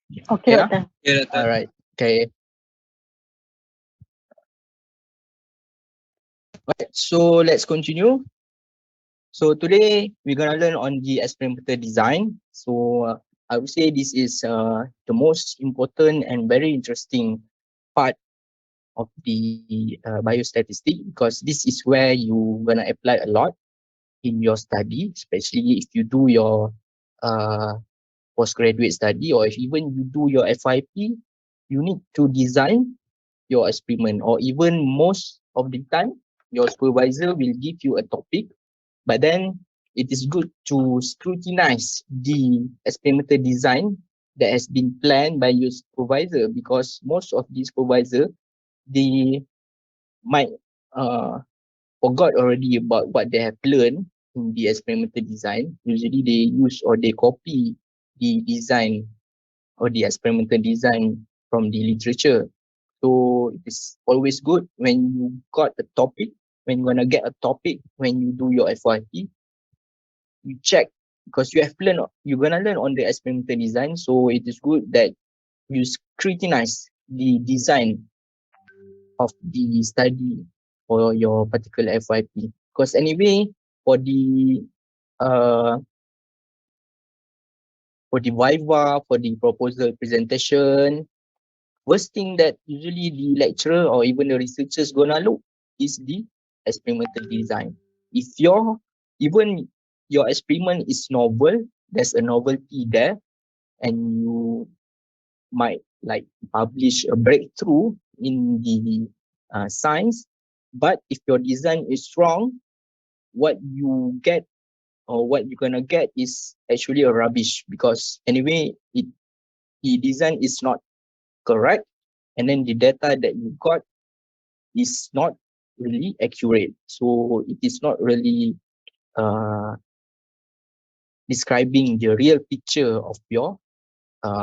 Okay, Doctor. Yeah, Doctor. All right. Okay. Right. So let's continue. So today we're gonna learn on the experimental design. So I would say this is the most important and very interesting part of the biostatistics, because this is where you gonna apply a lot in your study, especially if you do your uh, postgraduate study, or if even you do your FYP, you need to design your experiment, or even most of the time your supervisor will give you a topic, but then it is good to scrutinize the experimental design that has been planned by your supervisor, because most of the supervisor, they might forgot already about what they have learned in the experimental design. Usually they use or they copy the design or the experimental design from the literature. So it is always good when you got a topic, when you're gonna get a topic, when you do your FYP, you check, because you have learned, you're gonna learn on the experimental design. So it is good that you scrutinize the design of the study for your particular FYP. Because anyway, for the uh for the Viva, for the proposal presentation, first thing that usually the lecturer or even the researchers gonna look is the experimental design. If even your experiment is novel, there's a novelty there, and you might like publish a breakthrough in the science, but if your design is wrong, what you get or what you're gonna get is actually a rubbish, because anyway the design is not correct, and then the data that you got is not really accurate. So it is not really uh, describing the real picture of your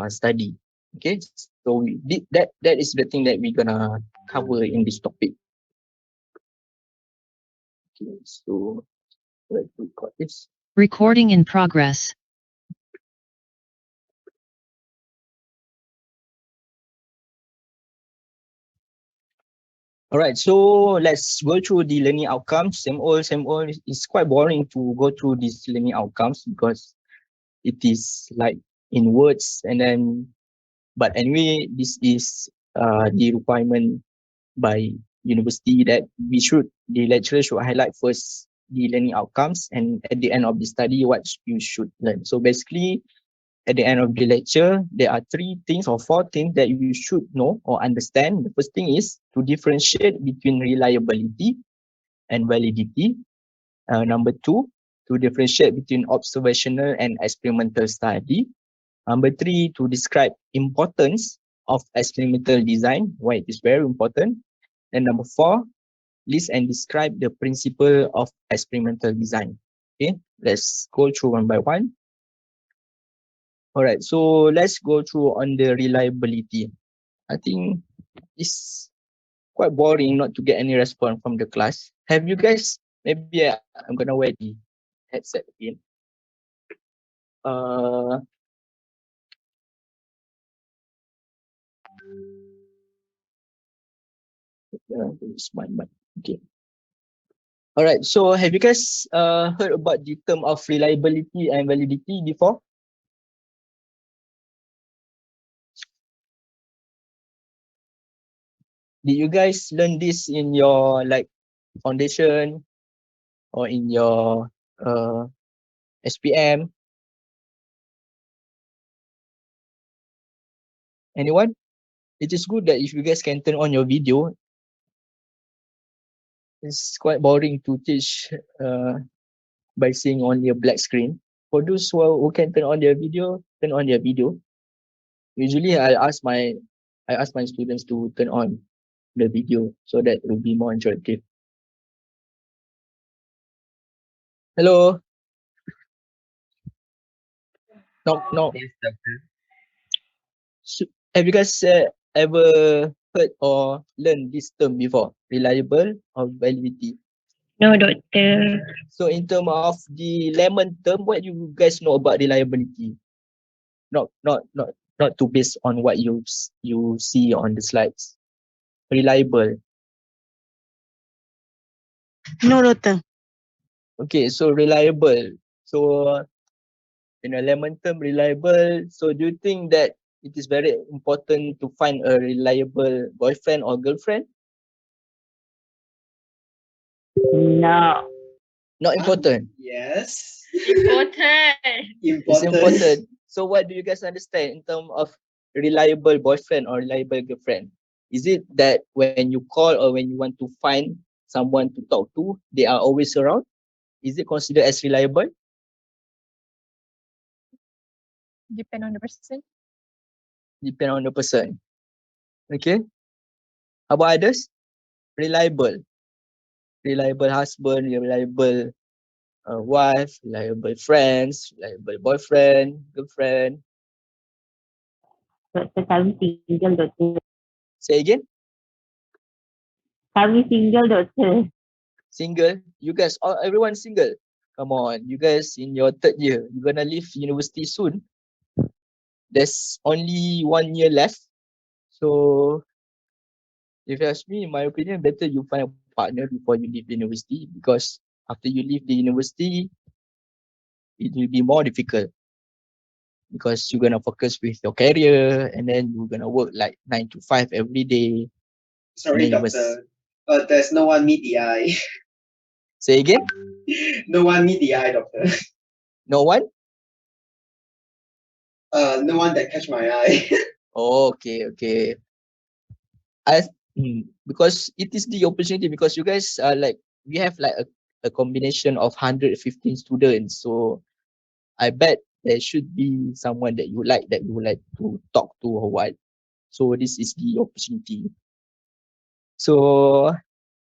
study. Okay, so that is the thing that we're gonna cover in this topic. Okay, so let's record this. Recording in progress. All right, so let's go through the learning outcomes. Same old, same old. It's quite boring to go through these learning outcomes because it is like in words, and then but anyway, this is the requirement by university that the lecturer should highlight first the learning outcomes, and at the end of the study what you should learn. So basically, at the end of the lecture, there are 3 things or 4 things that you should know or understand. The first thing is to differentiate between reliability and validity. Number 2, to differentiate between observational and experimental study. Number 3, to describe importance of experimental design, why it is very important. And number 4, list and describe the principle of experimental design. Okay, let's go through one by one. All right, so let's go through on the reliability. I think it's quite boring not to get any response from the class. Have you guys, maybe I'm gonna wear the headset again. Uh, it's my mic. Okay. All right, so have you guys heard about the term of reliability and validity before? Did you guys learn this in your like foundation or in your SPM? Anyone? It is good that if you guys can turn on your video. It's quite boring to teach by seeing only a black screen. For those who can turn on their video, turn on their video. Usually I ask my students to turn on the video so that it will be more interactive. Hello. No. Yes, Doctor. Have you guys ever heard or learned this term before? Reliable or validity? No, Doctor. So in terms of the lemon term, what you guys know about reliability? Not not to base on what you see on the slides. Reliable. No, doctor. Okay, so reliable. So in a layman term, reliable. So do you think that it is very important to find a reliable boyfriend or girlfriend? No. Not important. Yes. Important. It's important. So what do you guys understand in terms of reliable boyfriend or reliable girlfriend? Is it that when you call or when you want to find someone to talk to, they are always around? Is it considered as reliable? Depend on the person. Depend on the person. Okay. How about others? Reliable. Reliable husband, reliable wife, reliable friends, reliable boyfriend, girlfriend. Doctor, kami single, doctor. Say again. Kami single, doctor. Single. You guys, all everyone single. Come on, you guys in your third year. You're gonna leave university soon. There's only 1 year left. So if you ask me, in my opinion, better you find a partner before you leave the university, because after you leave the university, it will be more difficult because you're gonna focus with your career and then you're gonna work like 9 to 5 every day. Sorry, Then you must doctor. But there's no one meet the eye. say again. No one meet the eye, doctor. No one. No one that catch my eye. Oh, okay, okay. I because it is the opportunity, because you guys are like, we have like a combination of 115 students. So I bet there should be someone that you would like to talk to or what. So this is the opportunity. So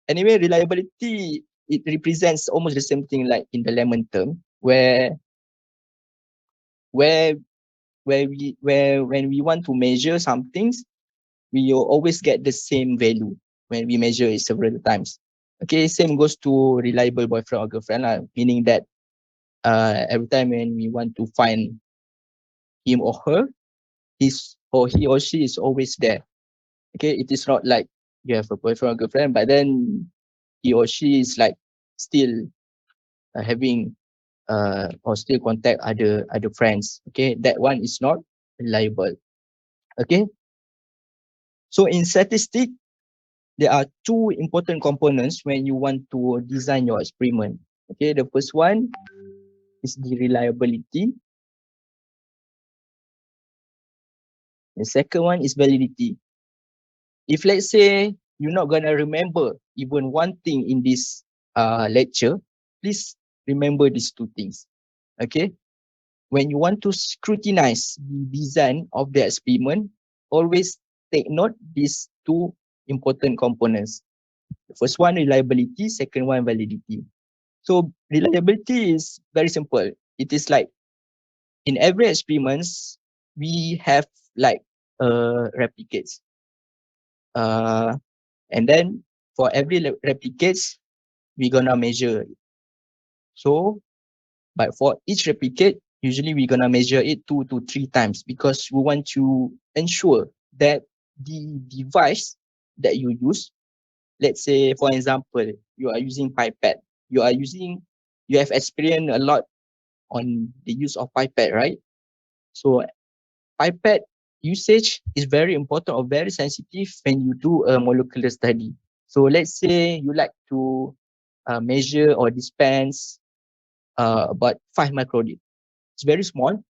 anyway, reliability, it represents almost the same thing like in the lemon term, where when we want to measure some things, we will always get the same value when we measure it several times. Okay, same goes to reliable boyfriend or girlfriend, meaning that every time when we want to find him or her, he or she is always there. Okay, it is not like you have a boyfriend or girlfriend, but then he or she is like still having or still contact other friends. Okay, that one is not reliable. Okay, so in statistic, there are two important components when you want to design your experiment. Okay, the first one is the reliability. The second one is validity. If let's say you're not gonna remember even one thing in this lecture, please remember these two things. Okay, when you want to scrutinize the design of the experiment, always take note these two important components. The first one, reliability. Second one, validity. So reliability is very simple. It is like in every experiments, we have like replicates. And then for every replicates, we're gonna measure. So, but for each replicate, usually we're gonna measure it 2 to 3 times, because we want to ensure that the device that you use, let's say for example, you are using pipette, you have experienced a lot on the use of pipette, right? So pipette usage is very important or very sensitive when you do a molecular study. So let's say you like to measure or dispense about 5 microliter. It's very small.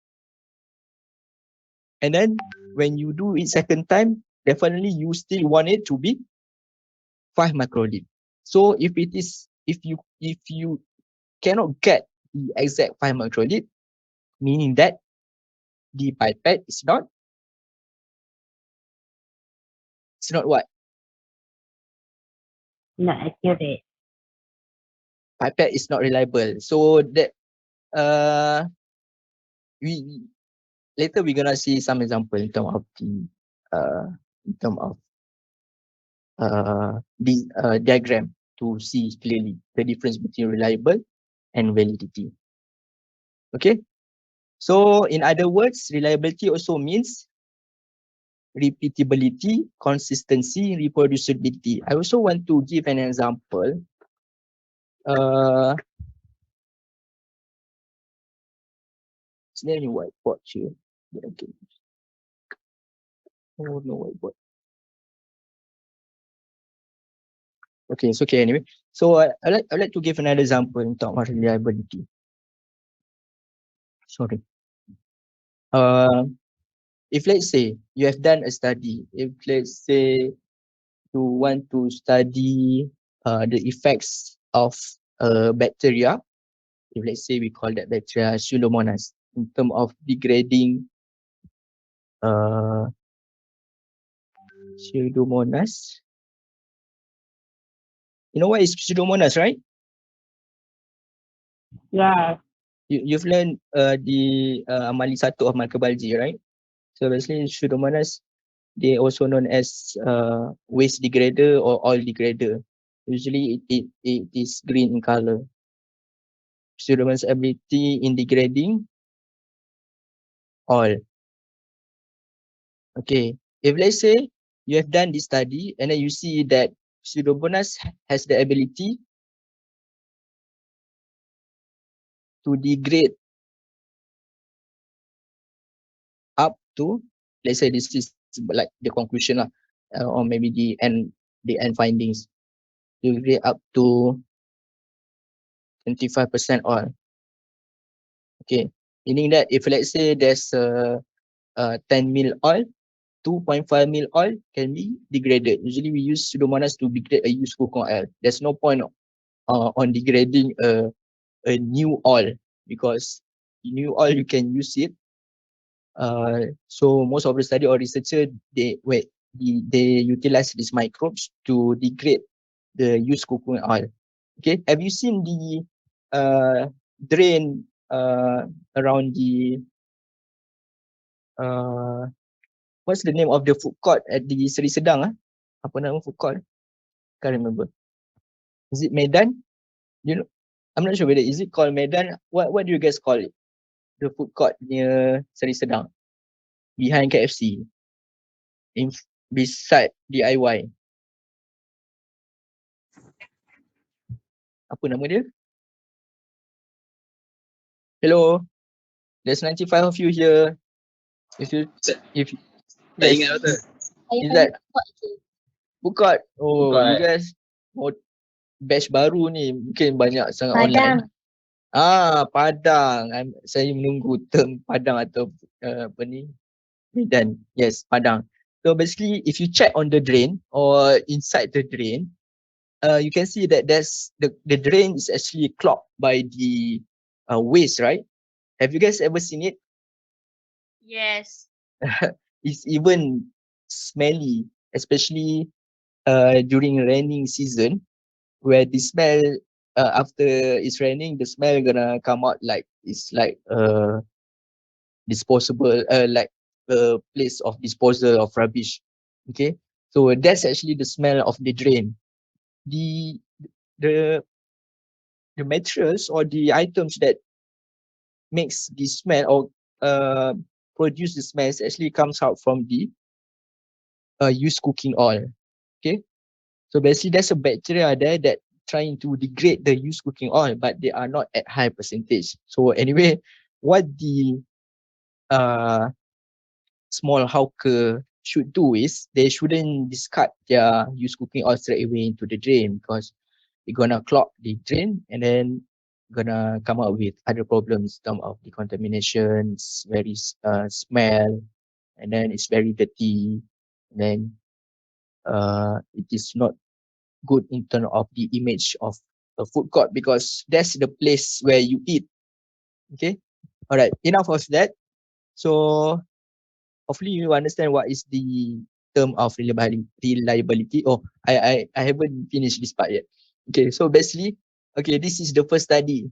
And then when you do it second time, definitely you still want it to be 5 microliter. So if you cannot get the exact 5 microliter, meaning that the pipette is not, it's not what? Not accurate. Pipette is not reliable. So that we later we're gonna see some example in terms of the in terms of the diagram to see clearly the difference between reliable and validity. Okay, so in other words, reliability also means repeatability, consistency, reproducibility. I also want to give an example. Is there any whiteboard here? Okay. Oh no whiteboard. Okay, it's okay anyway. So I'd like to give another example in terms of reliability. Sorry. If let's say you have done a study, if let's say you want to study the effects of bacteria, if let's say we call that bacteria Pseudomonas, in terms of degrading Pseudomonas. You know what is Pseudomonas, right? Yes. You've learned the Amali 1 of microbiology, right? So basically Pseudomonas, they also known as waste degrader or oil degrader. Usually it is green in color. Pseudomonas ability in degrading oil. Okay, if let's say you have done this study and then you see that Pseudomonas has the ability to degrade up to, let's say this is like the conclusion lah, or maybe the end findings, degrade up to 25% oil. Okay, meaning that if let's say there's 10 mil oil, 2.5 mil oil can be degraded. Usually we use Pseudomonas to degrade a used cooking oil. There's no point on degrading a new oil, because new oil you can use it. So most of the study or researcher they utilize these microbes to degrade the used cooking oil. Okay, have you seen the drain around the what's the name of the food court at the Seri Sedang? Apa nama food court? Can't remember. Is it Medan? You know, I'm not sure whether is it called Medan. What do you guys call it? The food court near Seri Sedang, behind KFC, beside DIY. Apa nama dia? Hello, there's 95 of you here. If Tak yes, ingat betul. is that food court? Oh, Food you court. guys batch baru ni mungkin banyak sangat online. Padang. Saya menunggu term Padang atau apa ni, Medan. Yes, Padang. So basically, if you check on the drain or inside the drain, you can see that there's the drain is actually clogged by the waste, right? Have you guys ever seen it? Yes. It's even smelly, especially during raining season, where the smell after it's raining, the smell gonna come out like it's like disposable, like a place of disposal of rubbish. Okay, so that's actually the smell of the drain. The the materials or the items that makes the smell or produce the smells actually comes out from the used cooking oil. Okay, so basically there's a bacteria there that trying to degrade the used cooking oil, but they are not at high percentage. So anyway, what the small hawker should do is they shouldn't discard their used cooking oil straight away into the drain, because they're gonna clog the drain and then gonna come up with other problems in terms of decontamination, very smell, and then it's very dirty, and then it is not good in terms of the image of a food court, because that's the place where you eat. Okay, all right, enough of that. So hopefully you understand what is the term of reliability. Oh, I haven't finished this part yet. Okay, so basically, okay, this is the first study.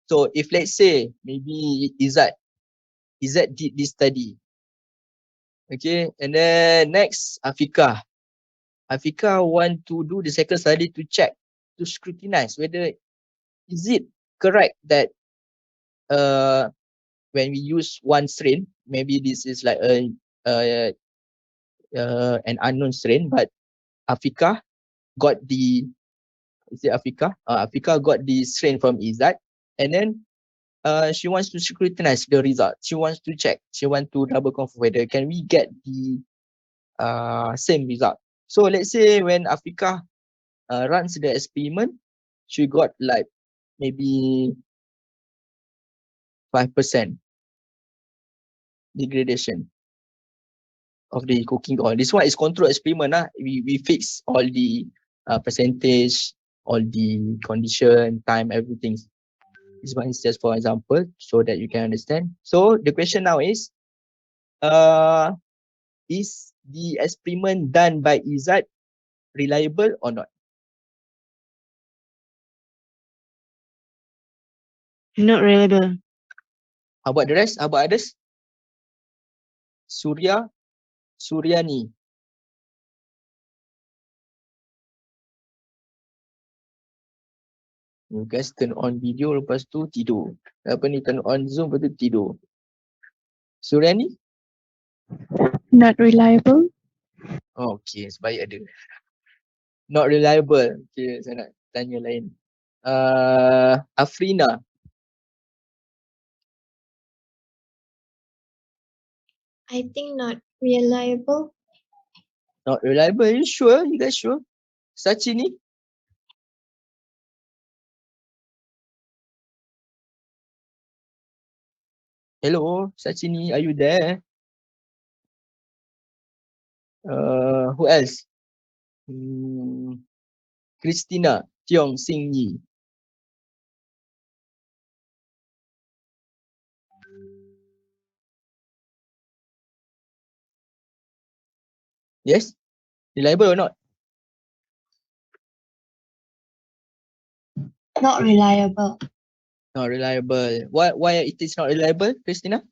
So if let's say maybe Izzat did this study. Okay, and then next Afiqah want to do the second study to check, to scrutinize whether is it correct that when we use one strain, maybe this is like a an unknown strain, but Afika got the Afika got the strain from Izzat, and then she wants to scrutinize the result. She wants to check. She wants to double confirm whether can we get the same result. So let's say when Afika runs the experiment, she got like maybe 5% degradation of the cooking oil. This one is control experiment. We fix all the percentage, all the condition, time, everything. This one is just for example so that you can understand. So the question now is the experiment done by Izzat reliable or not? Not reliable. How about the rest? How about others? Suryani. You guys turn on video lepas tu tidur. Apa ni, turn on Zoom lepas tu tidur. Suryani? Not reliable. Oh, okay, sebaik ada. Not reliable. Okay, saya nak tanya lain. Afrina. I think not reliable. Not reliable. Are you sure? You guys sure? Sachini? Hello, Sachini, are you there? Who else? Christina Tiong Sing Yi. Yes? Reliable or not? Not reliable. Not reliable. Why it is not reliable, Christina?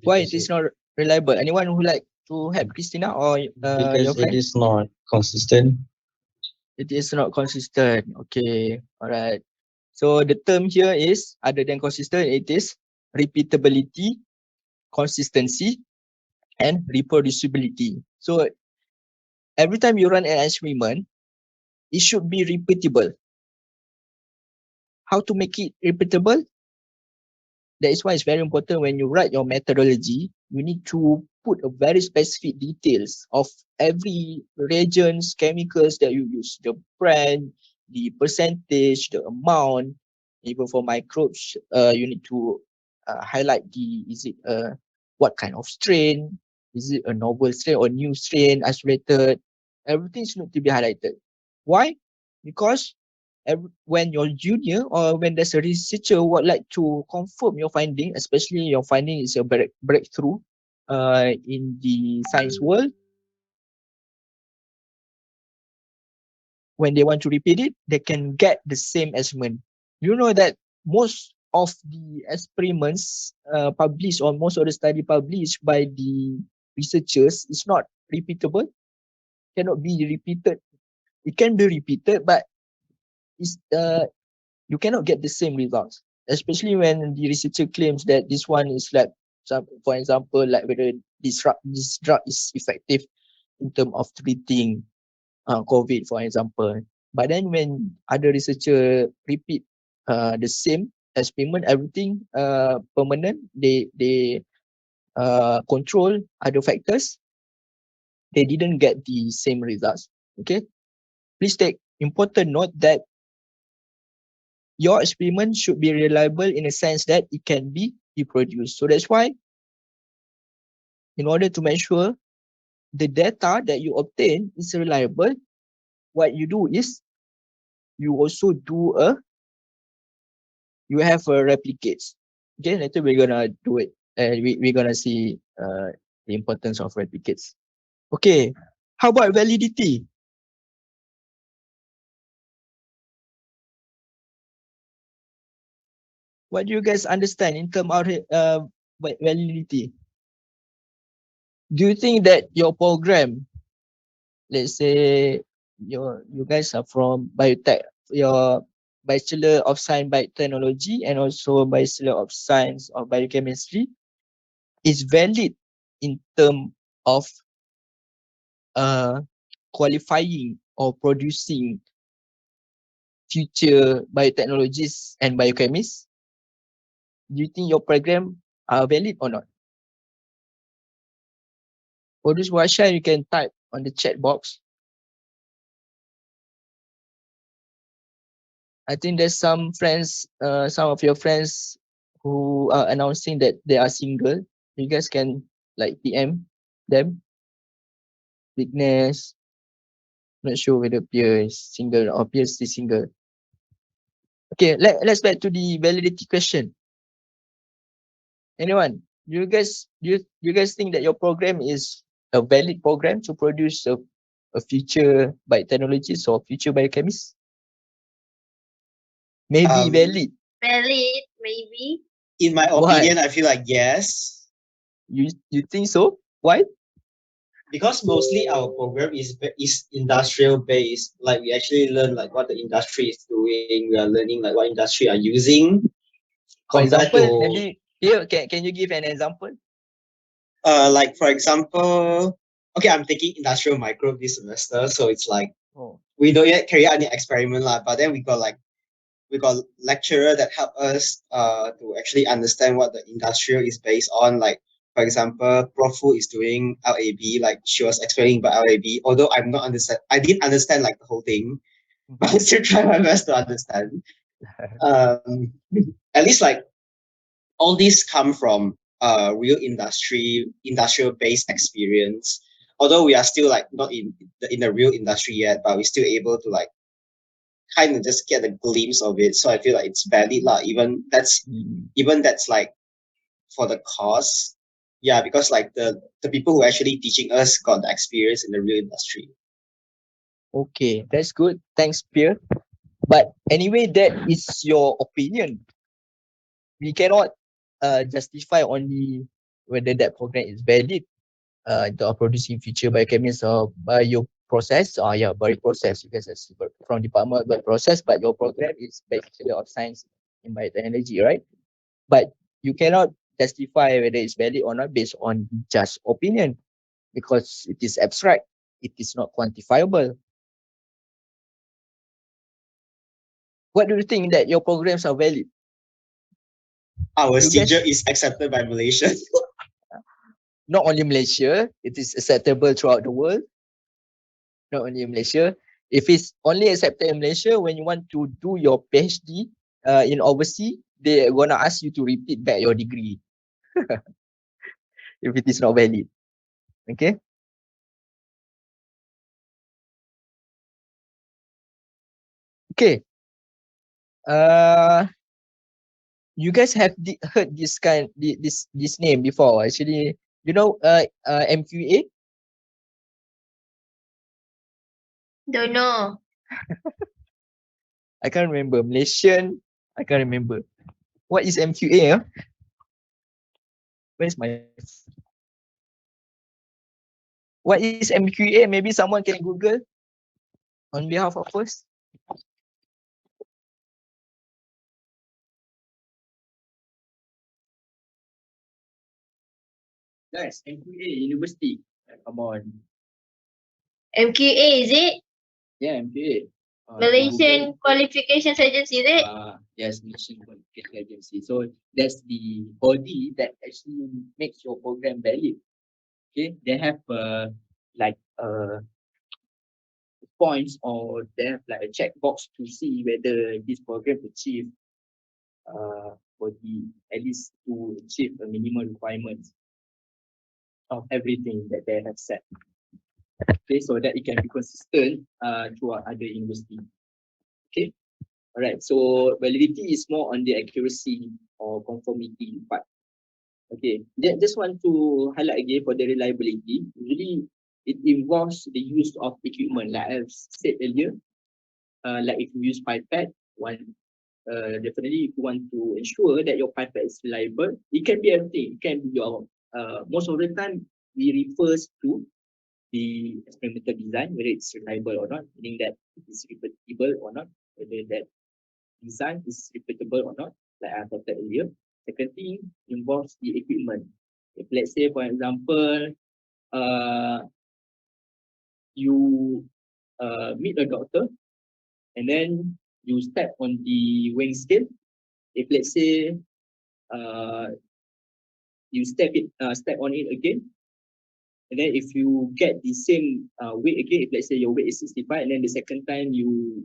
Why it is not reliable? Anyone who like to help Christina or your Because friend? it is not consistent. It is not consistent. Okay. Alright. So the term here is, other than consistent, it is repeatability, consistency, and reproducibility. So every time you run an experiment, it should be repeatable. How to make it repeatable? That is why it's very important when you write your methodology, you need to put a very specific details of every reagents, chemicals that you use, the brand, the percentage, the amount. Even for microbes, you need to highlight is it what kind of strain, is it a novel strain or new strain, isolated, everything need to be highlighted. Why? Because when you're junior or when there's a researcher would like to confirm your finding, especially your finding is a breakthrough in the science world, when they want to repeat it, they can get the same estimate. You know that most of the experiments published or most of the study published by the researchers is not repeatable, cannot be repeated. It can be repeated, but it's you cannot get the same results, especially when the researcher claims that this one is like, for example, like whether this drug is effective in terms of treating COVID, for example. But then when other researcher repeat the same experiment, everything permanent, they control other factors, they didn't get the same results. Okay, please take important note that your experiment should be reliable in a sense that it can be reproduced. So that's why, in order to make sure the data that you obtain is reliable, what you do is you also you have a replicates. Okay, later we're gonna do it and we're gonna see the importance of replicates. Okay, how about validity? What do you guys understand in terms of validity? Do you think that your program, let's say you guys are from biotech, your Bachelor of Science Biotechnology and also Bachelor of Science of Biochemistry is valid in term of qualifying or producing future biotechnologists and biochemists? Do you think your program are valid or not? For this question, you can type on the chat box. I think there's some friends, some of your friends who are announcing that they are single. You guys can like PM them. Weakness. Not sure whether Pierre is single or Pierre is single. Okay, let's back to the validity question. Anyone? You guys think that your program is a valid program to produce a future biotechnologist or future biochemist? Maybe Um, valid. Valid, maybe. In my Why? opinion, I feel like yes, You think so? Why? because mostly our program is industrial based. Like we actually learn like what the industry is doing. We are learning like what industry are using For compared example, to maybe here can you give an example? like for example, okay, I'm taking industrial microbe this semester, so it's like Oh, we don't yet carry out any experiment lah, but then we got lecturer that help us to actually understand what the industrial is based on. Like for example, Prof Fu is doing LAB, like she was explaining about LAB. Although I didn't understand like the whole thing, but I still try my best to understand. Um, at least like all these come from real industrial based experience. Although we are still like not in the real industry yet, but we're still able to like kind of just get a glimpse of it. So I feel like it's valid lah. Even that's like for the course. Yeah, because like the people who actually teaching us got the experience in the real industry. okay, that's good. Thanks, Pierre. But anyway, that is your opinion. We cannot justify only whether that program is valid of producing future biochemists or bioprocess. Yeah, bioprocess. You guys are from Department of Bioprocess, but your program is Bachelor of Science in Biotechnology, right? But you cannot justify whether it's valid or not based on just opinion because it is abstract. It is not quantifiable. What do you think that your programs are valid? Our You guys, CJ is accepted by Malaysia. not only Malaysia, it is acceptable throughout the world. Not only in Malaysia. If it's only accepted in Malaysia, when you want to do your PhD in overseas, they're gonna ask you to repeat back your degree if it is not valid. Okay. Okay. Uh, you guys have heard this name before? Actually, you know, MQA. Don't know. I can't remember. Malaysian. I can't remember. What is MQA? Where's my? What is MQA? Maybe someone can Google on behalf of us. Guys, MQA University. Come on. MQA, is it? Yeah, MQA. Malaysian Qualifications Agency, is it? Yes, Malaysian Qualification Agency. So that's the body that actually makes your program valid. Okay, they have like points or they have like a checkbox to see whether this program achieve for the at least to achieve a minimum requirements of everything that they have set. Okay, so that it can be consistent throughout other university. Okay. Alright, so validity is more on the accuracy or conformity part. Okay, just want to highlight again for the reliability. Usually, it involves the use of equipment, like I've said earlier. Like if you use pipette, definitely if you want to ensure that your pipette is reliable, it can be everything. It can be your most of the time we refers to the experimental design, whether it's reliable or not, meaning that it is repeatable or not, whether that design is repeatable or not, like I talked earlier. Second thing involves the equipment. If let's say, for example, you meet a doctor and then you step on the weighing scale. If let's say you step on it again, and then if you get the same weight again, if let's say your weight is 65, and then the second time you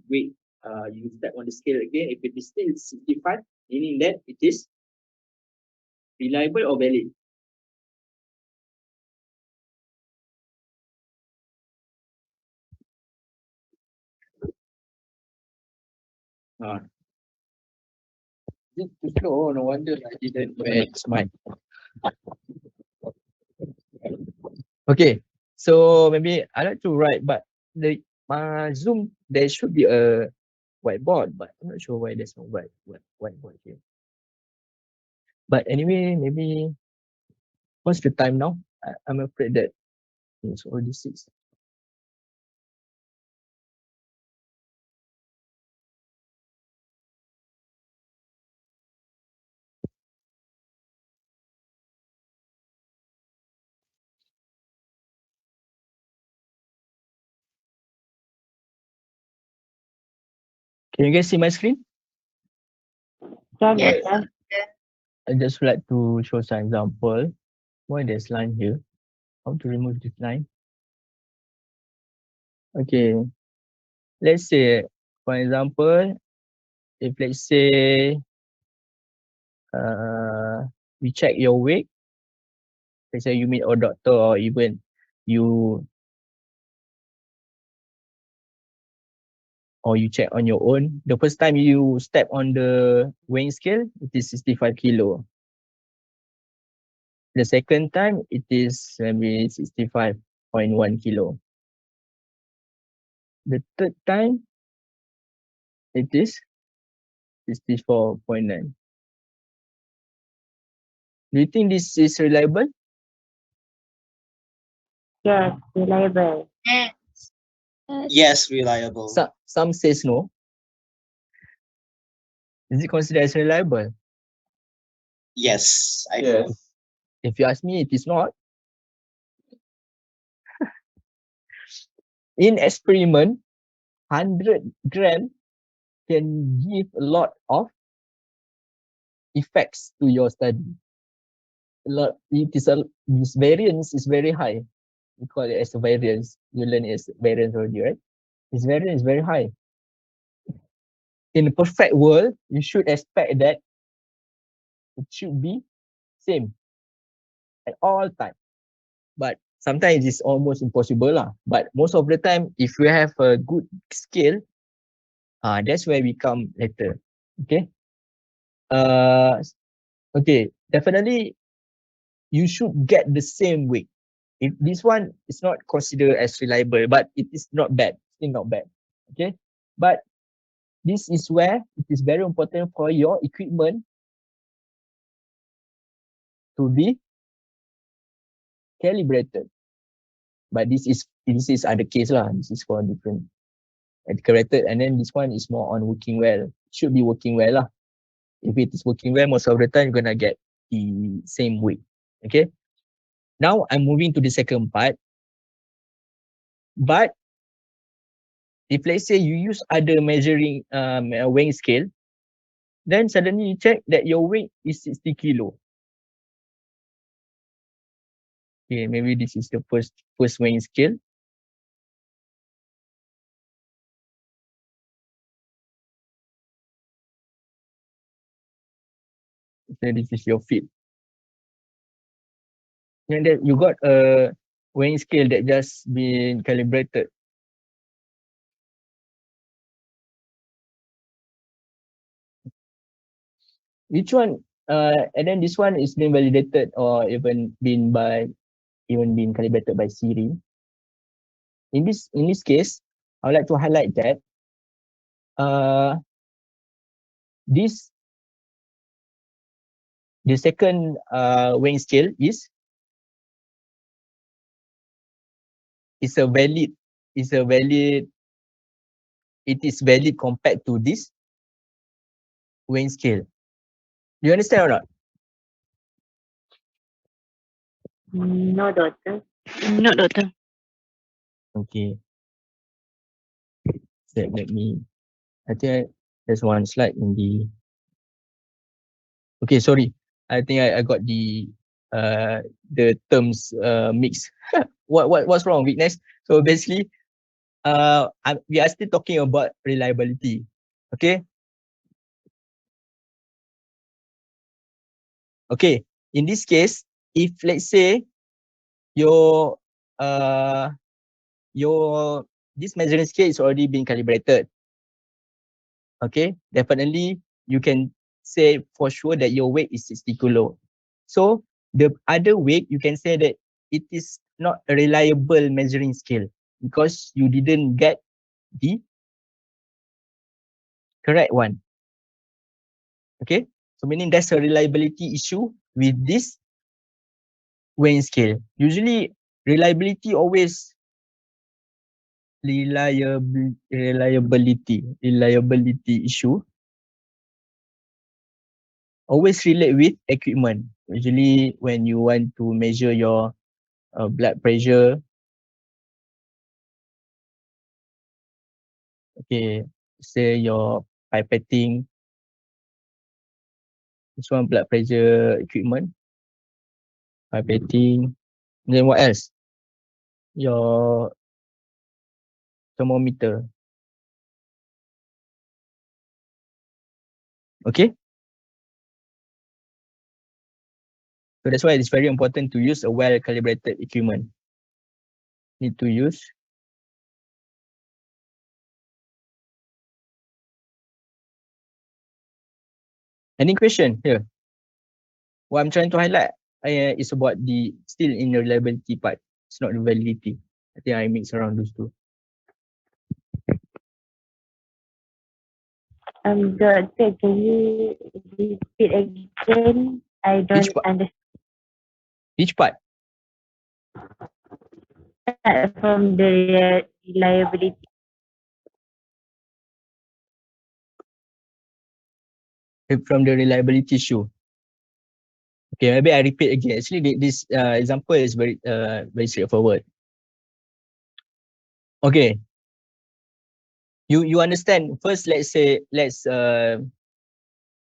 you step on the scale again, if it is still 65, meaning that it is reliable or valid. It's too slow, no wonder I didn't wear smart. Okay, so maybe I like to write, but the Zoom there should be a whiteboard, but I'm not sure why there's no whiteboard here. But anyway, maybe what's the time now? I'm afraid that it's already 6. Can you guys see my screen? Yes. I just like to show some example. Why there's line here? How to remove this line? Okay, let's say, for example, if let's say we check your weight, let's say you meet a doctor or even you check on your own. The first time you step on the weighing scale, it is 65 kilo. The second time, it is maybe 65.1 kilo. The third time, it is 64.9. Do you think this is reliable? Yes, reliable. Yes. Yes, reliable. Some says no. Is it considered as reliable? Yes, I do. If you ask me, it is not. In experiment, 100 gram can give a lot of effects to your study. This variance is very high. We call it as a variance. You learn it as variance already, right? This variance is very high. In a perfect world, you should expect that it should be same at all time. But sometimes it's almost impossible lah. But most of the time, if we have a good scale, that's where we come later. Okay. Okay. Definitely, you should get the same weight. If this one is not considered as reliable, but it is not bad, still not bad. Okay. But this is where it is very important for your equipment to be calibrated. But this is other case lah. This is for different calibrated, and then this one is more on working well. Should be working well lah. If it is working well, most of the time you're gonna get the same weight. Okay. Now I'm moving to the second part. But if let's say you use other measuring weighing scale, then suddenly you check that your weight is 60 kilo. Okay, maybe this is the first weighing scale. So this is your feet. And then you got a weighing scale that just been calibrated. Which one? And then this one is been validated or even been calibrated by Siri. In this case, I would like to highlight that the second weighing scale is valid compared to this weighing scale. Do you understand or not? No, doctor. No, doctor. Okay. So let me, I think there's one slide in the, okay, sorry. I think I got the terms mixed. What's wrong, weakness? So basically, we are still talking about reliability. Okay. Okay. In this case, if let's say your uh your this measuring scale is already being calibrated, okay, definitely you can say for sure that your weight is 60 kilo. So the other weight, you can say that it is not a reliable measuring scale because you didn't get the correct one. Okay, so meaning there's a reliability issue with this weighing scale. Usually reliability always reliability issue always relate with equipment. Usually when you want to measure your blood pressure, okay, say your pipetting, this one blood pressure equipment, pipetting, then what else? Your thermometer. Okay, so that's why it's very important to use a well calibrated equipment. Need to use. Any question here? What I'm trying to highlight is about the still in the reliability part. It's not the validity. I think I mix around those two. Doctor, can you repeat again? I Which don't part? understand Which part? from the reliability. From the reliability issue. Okay, maybe I repeat again. Actually, this example is very straightforward. Okay, you understand. First, let's say let's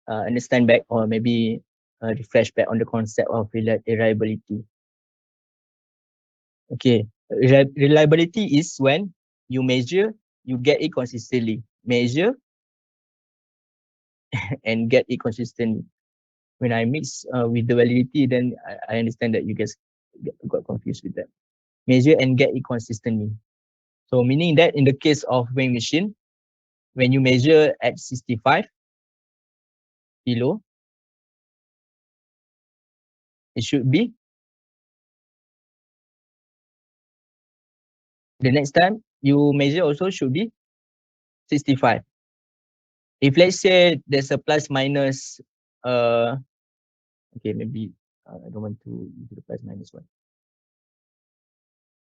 understand back or maybe refresh back on the concept of reliability. Okay, reliability is when you measure, you get it consistently. Measure and get it consistently. When I mix with the validity, then I understand that you guys got confused with that. Measure and get it consistently. So meaning that in the case of weighing machine, when you measure at 65 kilo, it should be the next time you measure also should be 65. If let's say there's a plus minus, okay, maybe I don't want to use the plus minus one.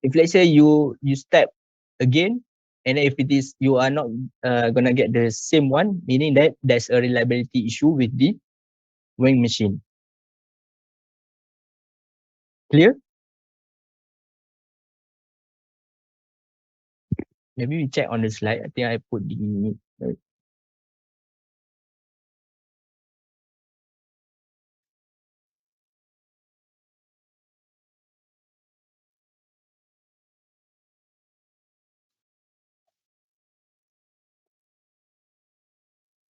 If let's say you step again, and if it is you are not gonna get the same one, meaning that there's a reliability issue with the weighing machine. Clear? Maybe we check on the slide. I think I put the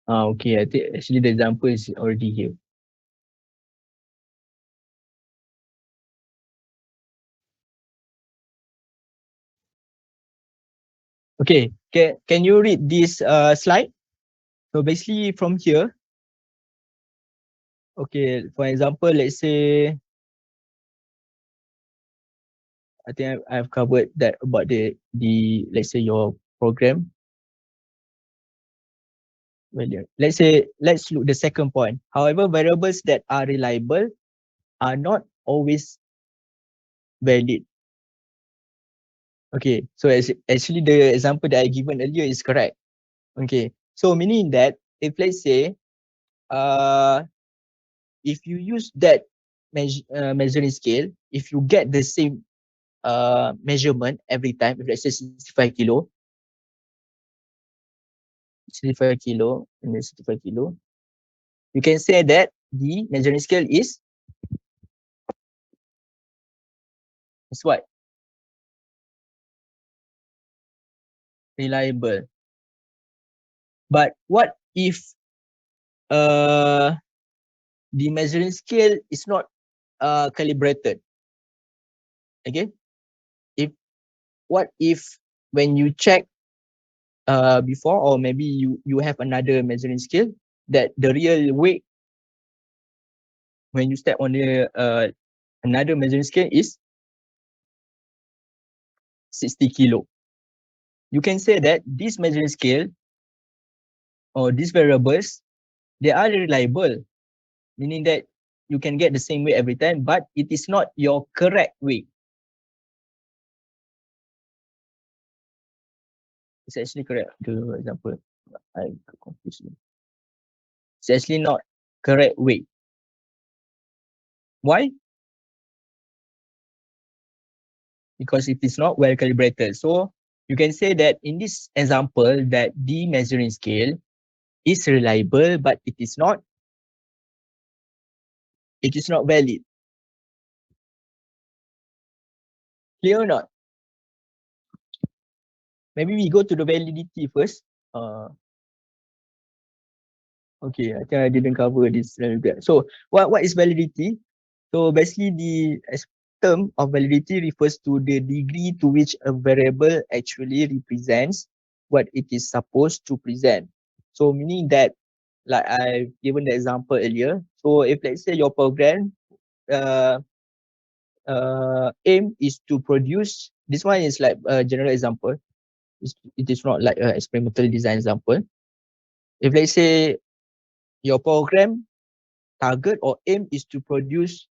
okay. I think actually the example is already here. Okay, can you read this slide? So basically from here, okay, for example, let's say, I think I've covered that about the let's say your program. Well, yeah. Let's look the second point. However, variables that are reliable are not always valid. Okay, so actually the example that I given earlier is correct. Okay, so meaning that if let's say if you use that measuring scale, if you get the same measurement every time, if let's say 65 kilo, 65 kilo and then 65 kilo, you can say that the measuring scale is what? Reliable. But what if the measuring scale is not calibrated? Okay, what if when you check before, or maybe you have another measuring scale, that the real weight when you step on the another measuring scale is 60 kilo. You can say that this measuring scale or these variables, they are reliable, meaning that you can get the same weight every time, but it is not your correct weight. It's actually correct. For example, I confused you. It's actually not correct weight. Why? Because it is not well calibrated. So you can say that in this example that the measuring scale is reliable, but it is not valid. Clear or not? Maybe we go to the validity first. Okay, I think I didn't cover this. So what is validity? So basically the term of validity refers to the degree to which a variable actually represents what it is supposed to present. So meaning that, like I've given the example earlier. So if let's say your program aim is to produce, this one is like a general example. It is not like an experimental design example. If let's say your program target or aim is to produce,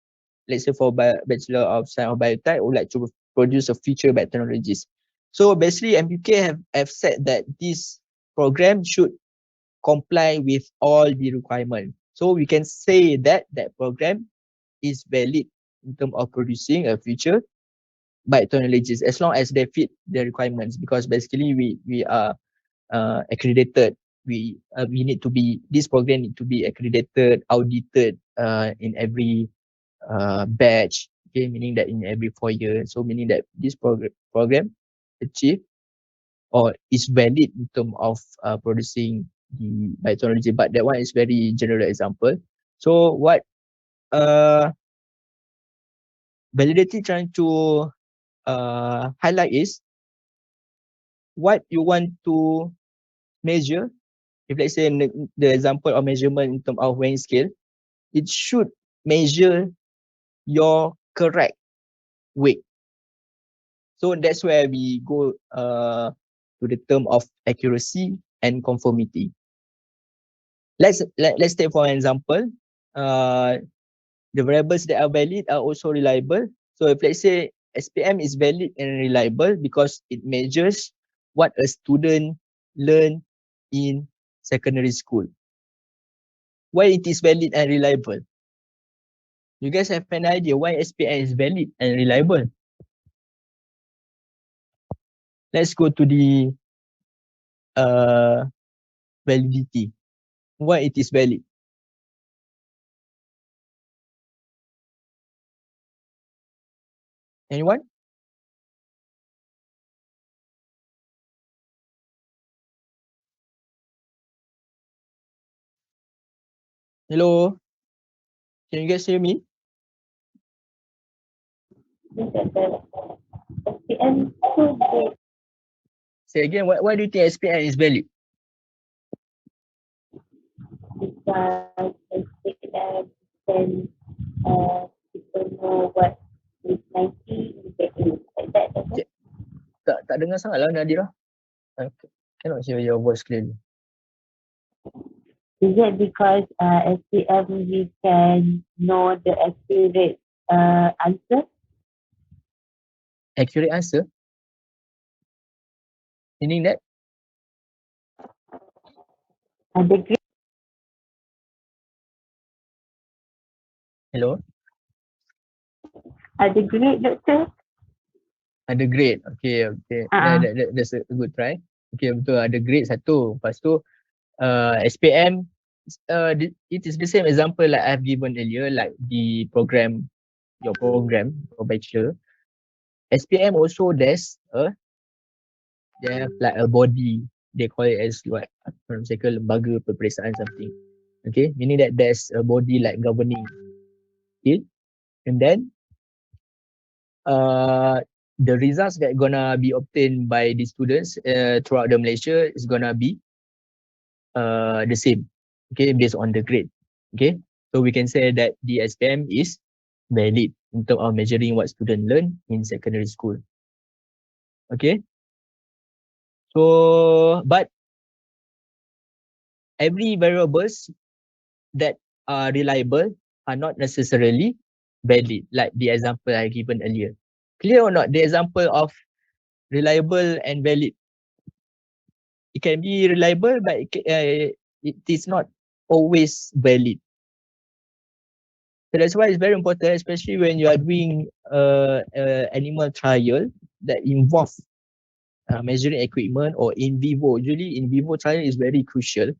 let's say for Bachelor of Science or Biotech, would like to produce a feature biotechnologies. So basically MPK have said that this program should comply with all the requirements. So we can say that that program is valid in terms of producing a feature biotechnologies as long as they fit the requirements, because basically we are accredited. We need to be, this program need to be accredited, audited in every batch. Okay, meaning that in every 4 years. So meaning that this program achieve or is valid in terms of producing the biotechnology. But that one is very general example. So what validity trying to highlight is what you want to measure. If let's say in the example of measurement in terms of weighing scale, it should measure your correct weight. So that's where we go to the term of accuracy and conformity. Let's take for an example, the variables that are valid are also reliable. So if let's say SPM is valid and reliable because it measures what a student learn in secondary school. Why it is valid and reliable? You guys have an idea why SPM is valid and reliable? Let's go to the validity. Why it is valid? Anyone? Hello? Can you guys hear me? SPM should be Say again, why do you think SPM is valid? because SPM can people know what is 90 like that. Okay. Tak dengar sangat lah Nadira. I cannot hear your voice clearly. Is it because SPM we can know the accurate answer? Accurate answer? Meaning that? The grade Hello? Ada grade, doktor? Ada grade. Okay. Ah, That's a good try. Okay, betul. Ada grade satu. Lepas tu, SPM, it is the same example like I've given earlier, like the program, your bachelor. SPM also they have like a body. They call it as what? Kalau saya kata lembaga peperiksaan something. Okay, meaning that there's a body like governing it. And then the results that gonna be obtained by the students throughout the Malaysia is gonna be the same, okay, based on the grade. Okay, so we can say that the SPM is valid in terms of measuring what students learn in secondary school. Okay, so but every variables that are reliable are not necessarily valid, like the example I given earlier. Clear or not? The example of reliable and valid. It can be reliable, but it is not always valid. So that's why it's very important, especially when you are doing animal trial that involve measuring equipment or in vivo. Usually in vivo trial is very crucial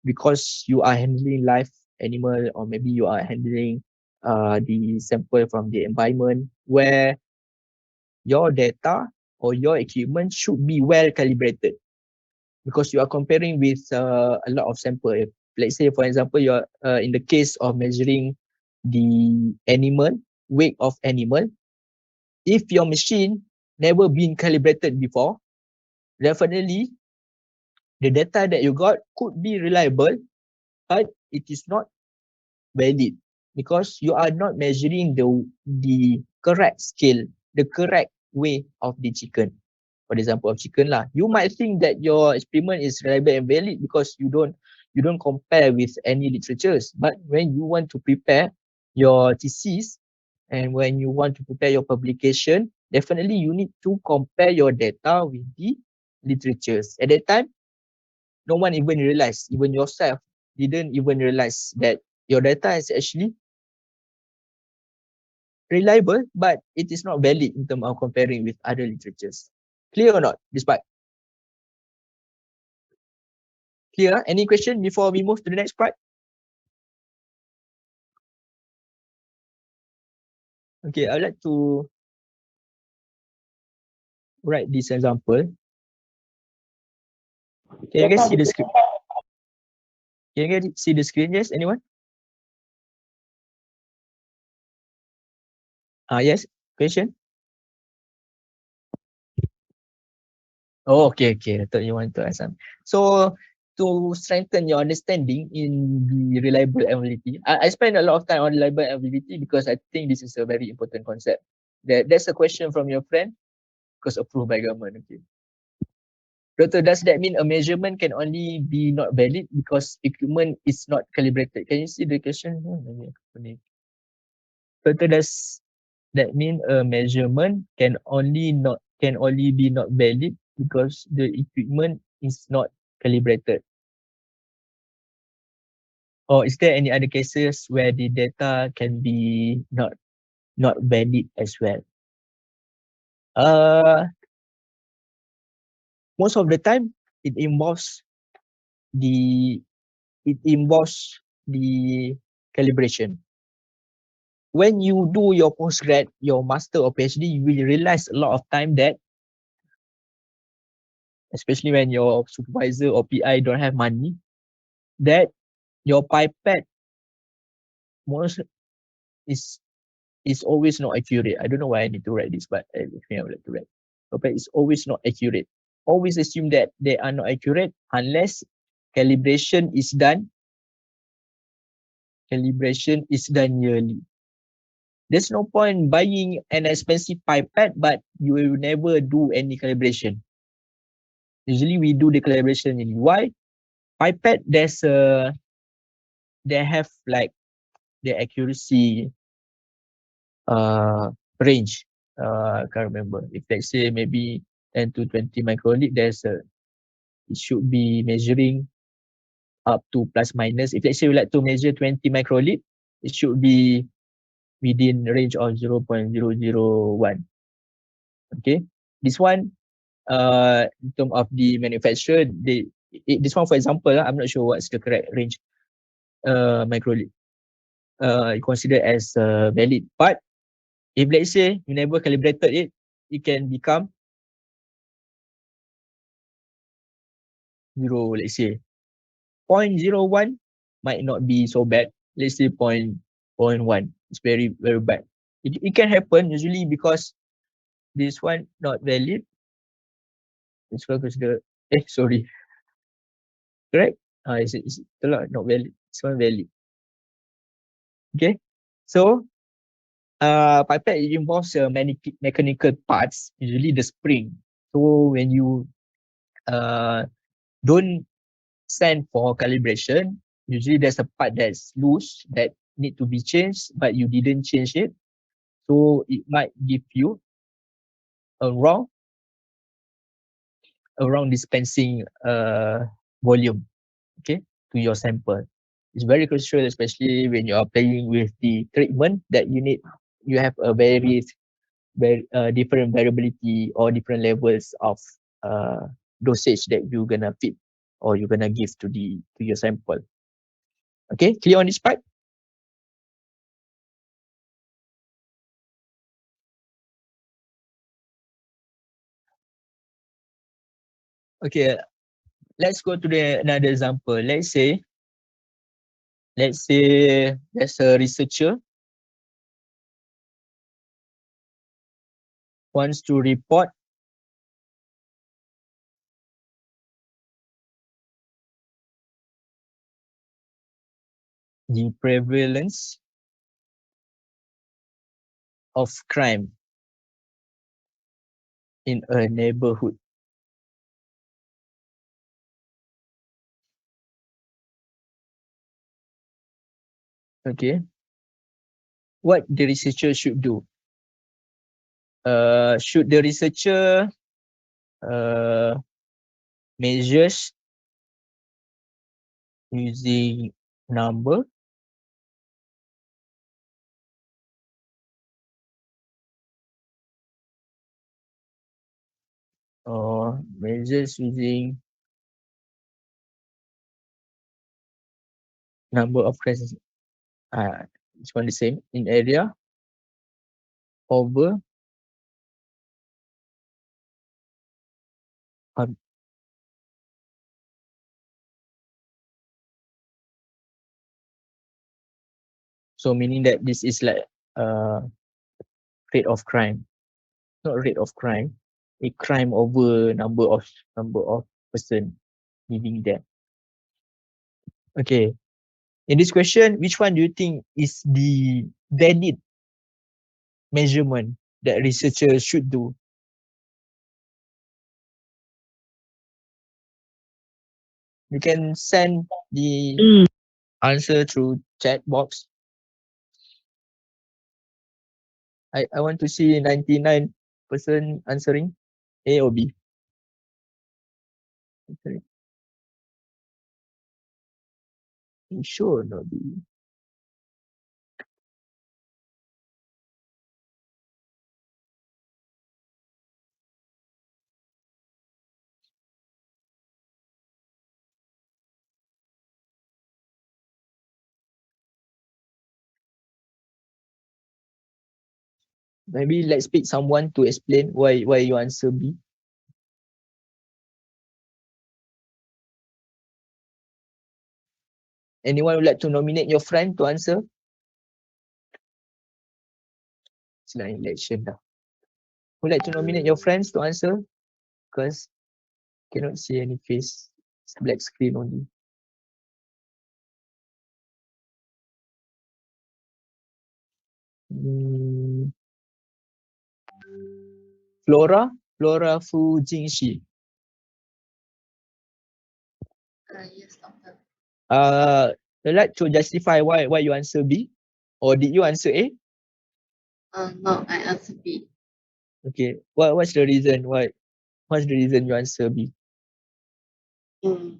because you are handling live animal, or maybe you are handling the sample from the environment where your data or your equipment should be well calibrated, because you are comparing with a lot of sample. Let's say, for example, you're in the case of measuring the animal, weight of animal, if your machine never been calibrated before, definitely the data that you got could be reliable, but it is not valid because you are not measuring the correct scale, the correct weight of the chicken. For example, of chicken lah, you might think that your experiment is reliable and valid because you don't compare with any literatures. But when you want to prepare your thesis and when you want to prepare your publication, definitely you need to compare your data with the literatures. At that time, no one even realized, even yourself didn't even realize that your data is actually reliable, but it is not valid in terms of comparing with other literatures. Clear or not, this part? Clear? Any question before we move to the next part? Okay, I'd like to write this example. Can you guys see the screen? Can you guys see the screen? Yes, anyone? Yes, question? Oh, okay. I thought you want to ask some. So, to strengthen your understanding in the reliable availability, I spend a lot of time on reliable availability because I think this is a very important concept. That's a question from your friend because approved by government. Okay. Doctor, does that mean a measurement can only be not valid because equipment is not calibrated? Can you see the question? Doctor, does that mean a measurement can only be not valid because the equipment is not calibrated? Or is there any other cases where the data can be not valid as well? Most of the time it involves the calibration. When you do your postgrad, your master or PhD, you will realize a lot of time that, especially when your supervisor or PI don't have money, that your pipette most is always not accurate. I don't know why I need to write this, but I think I would like to write. Pipette is always not accurate. Always assume that they are not accurate unless calibration is done. Calibration is done yearly. There's no point buying an expensive pipette, but you will never do any calibration. Usually we do the calibration in why pipette they have like the accuracy range. I can't remember. If let's say maybe 10 to 20 microlit, it should be measuring up to plus minus. If let's say we like to measure 20 microlit, it should be within range of 0.001. Okay, this one in terms of the manufacturer, this one for example, I'm not sure what's the correct range micro considered as valid. But if let's say you never calibrated it, it can become 0, let's say 0.01 might not be so bad. Let's say 0.1. It's very, very bad. It can happen usually because this one not valid. It's well considered, sorry. Correct? It's not valid. It's not valid. Okay. So pipette, it involves mechanical parts, usually the spring. So when you don't send for calibration, usually there's a part that's loose that need to be changed, but you didn't change it. So it might give you a wrong dispensing volume, okay, to your sample. It's very crucial, especially when you are playing with the treatment that you have a very different variability or different levels of dosage that you're gonna feed or you're gonna give to your sample. Okay, clear on this part? Okay, let's go to another example. Let's say there's a researcher wants to report the prevalence of crime in a neighborhood. Okay, what the researcher should do? Should the researcher measures using number, or measures using number of crimes? It's one the same in area over so meaning that this is like rate of crime, not rate of crime, a crime over number of person living there. Okay, in this question, which one do you think is the valid measurement that researchers should do? You can send the answer through chat box. I want to see 99% answering A or B. Okay. You sure not B? Maybe let's pick someone to explain why you answer B. Anyone would like to nominate your friend to answer? It's like election dah. Would like to nominate your friends to answer? Because cannot see any face. It's black screen only. Flora Fu Jingxi. Yes, doctor. You'd like to justify why you answer B? Or did you answer A? No, I answer B. Okay. What's the reason? What's the reason you answer B? Mm.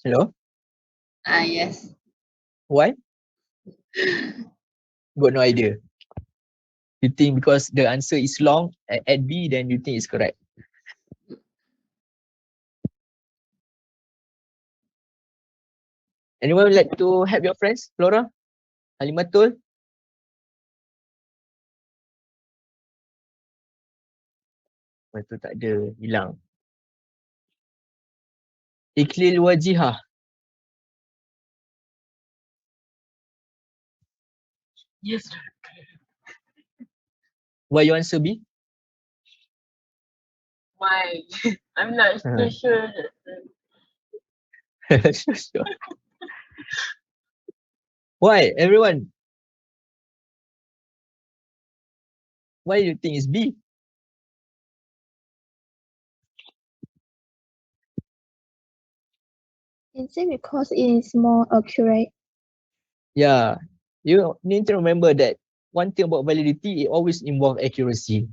Hello? Yes. Why? Got no idea. You think because the answer is long at B, then you think it's correct. Anyone would like to help your friends? Flora? Halimatul? Betul tak ada, hilang. Iklil wajihah. Yes. Why you answer B? Why? I'm not too sure. Sure. Why? Everyone? Why you think it's B? Is it because it is more accurate? Yeah. You need to remember that one thing about validity, it always involves accuracy.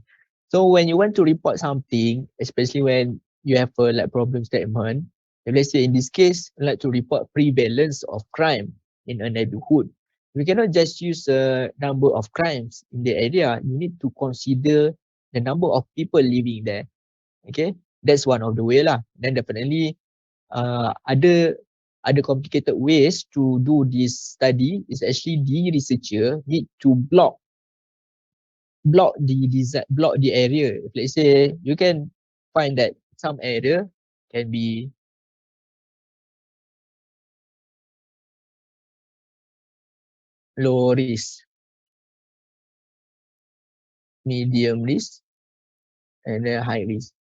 So when you want to report something, especially when you have a like problem statement, if let's say in this case, you like to report prevalence of crime in a neighborhood, we cannot just use a number of crimes in the area. You need to consider the number of people living there. Okay, that's one of the way lah. Then definitely ada complicated ways to do this study. Is actually the researcher need to block the design, block the area. If let's say you can find that some area can be low risk, medium risk, and then high risk.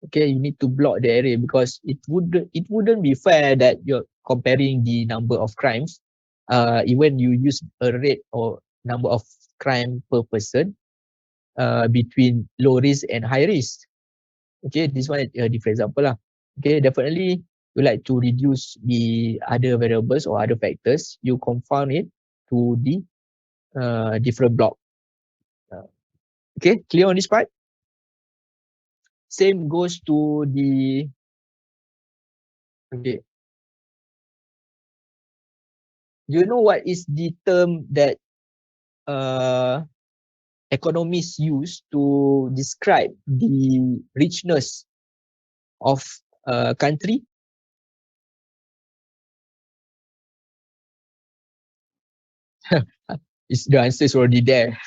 Okay, you need to block the area because it wouldn't be fair that you're comparing the number of crimes. Even you use a rate or number of crime per person between low risk and high risk. Okay, this one a different example lah. Okay, definitely you like to reduce the other variables or other factors. You confound it to the different block. Okay, clear on this part? Same goes to the, okay. Do you know what is the term that economists use to describe the richness of a country? Is the answer is already there.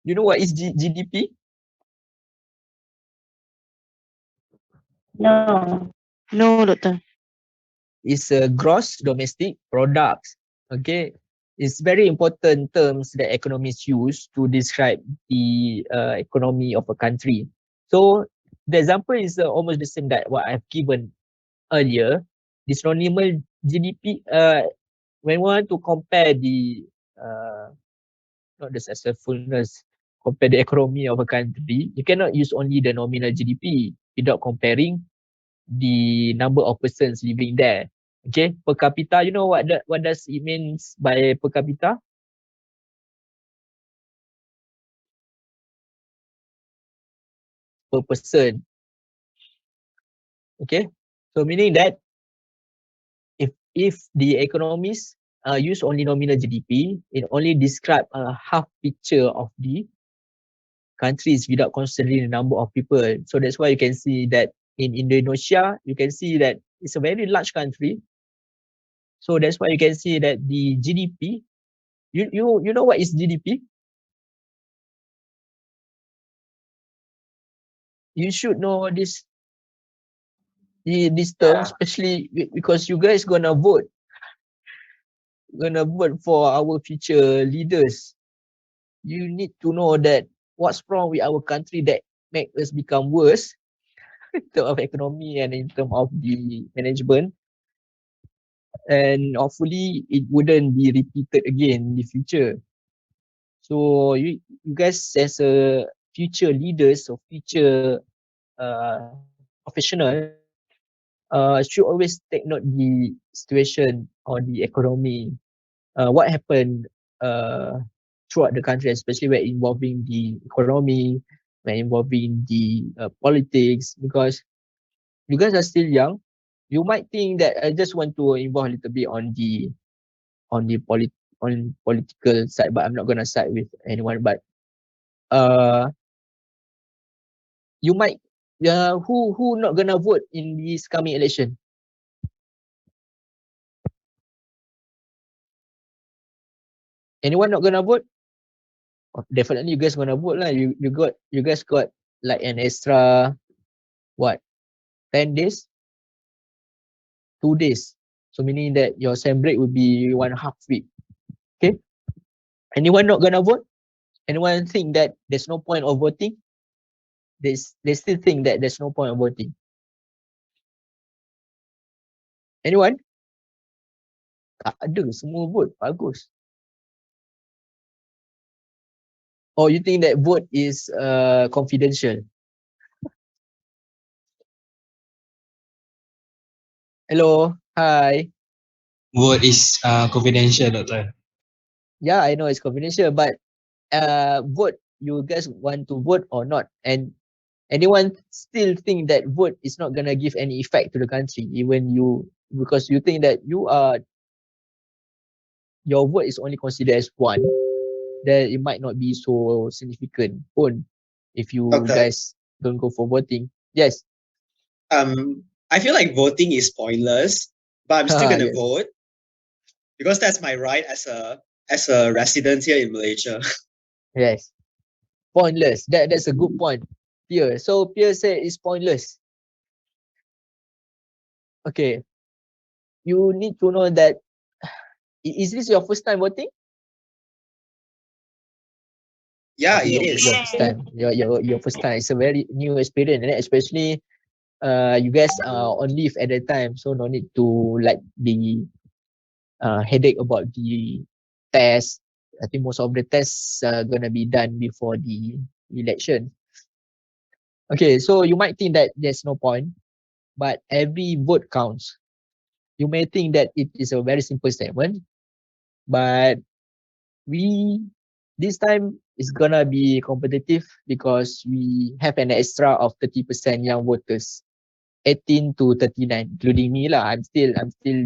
You know what is GDP? No. No, doctor. Is a gross domestic product. Okay, it's very important terms that economists use to describe the economy of a country. So the example is almost the same that what I've given earlier. This nominal GDP, when we want to compare the not the successfulness, compare the economy of a country, you cannot use only the nominal GDP without comparing the number of persons living there. Okay, per capita, you know what does it means by per capita? Per person. Okay, so meaning that if the economists use only nominal GDP, it only describe a half picture of the countries without considering the number of people. So that's why you can see that in Indonesia, you can see that it's a very large country. So that's why you can see that the GDP, you know what is GDP? You should know this term, especially because you guys gonna vote for our future leaders. You need to know that what's wrong with our country that make us become worse in terms of economy and in terms of the management. And hopefully it wouldn't be repeated again in the future. So you guys as a future leaders or future professional should always take note the situation or the economy, what happened throughout the country, especially when involving the economy, when involving the politics, because you guys are still young. You might think that I just want to involve a little bit on the political side, but I'm not gonna side with anyone. But uh, you might who not gonna vote in this coming election? Anyone not gonna vote? Oh, definitely you guys gonna vote lah. You guys got like an extra what 10 days, 2 days. So meaning that your sem break will be 1.5 week. Okay. Anyone not gonna vote? Anyone think that there's no point of voting? They still think that there's no point of voting. Anyone? Tak ada, semua vote. Bagus. Or you think that vote is confidential? Hello, hi. Vote is confidential, Doctor. Yeah, I know it's confidential, but vote, you guys want to vote or not? And anyone still think that vote is not gonna give any effect to the country, even you, because you think that your vote is only considered as one, that it might not be so significant pun if you Doctor, guys don't go for voting. Yes. I feel like voting is pointless, but I'm still gonna Yes. vote because that's my right as a resident here in Malaysia. Yes. Pointless. That's a good point. Pierre. So Pierre said it's pointless. Okay. You need to know that is this your first time voting? Yeah, Okay, it your is. first time. Your first time. It's a very new experience, and especially you guys are on leave at that time, so no need to like be headache about the test. I think most of the tests are gonna be done before the election. Okay, so you might think that there's no point, but every vote counts. You may think that it is a very simple statement, but we this time is gonna be competitive because we have an extra of 30% young voters, 18 to 39, including me lah. I'm still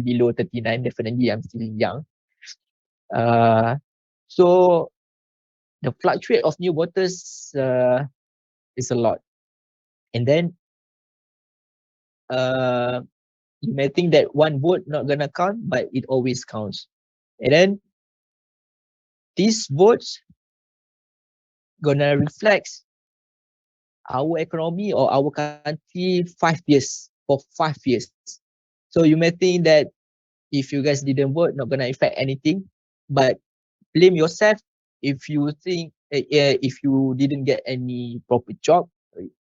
below 39. Definitely, I'm still young. Uh, so the fluctuate of new voters is a lot, and then uh, you may think that one vote not gonna count, but it always counts. And then these votes gonna reflect our economy or our country 5 years, for 5 years. So you may think that if you guys didn't vote, not gonna affect anything, but blame yourself if you think if you didn't get any proper job,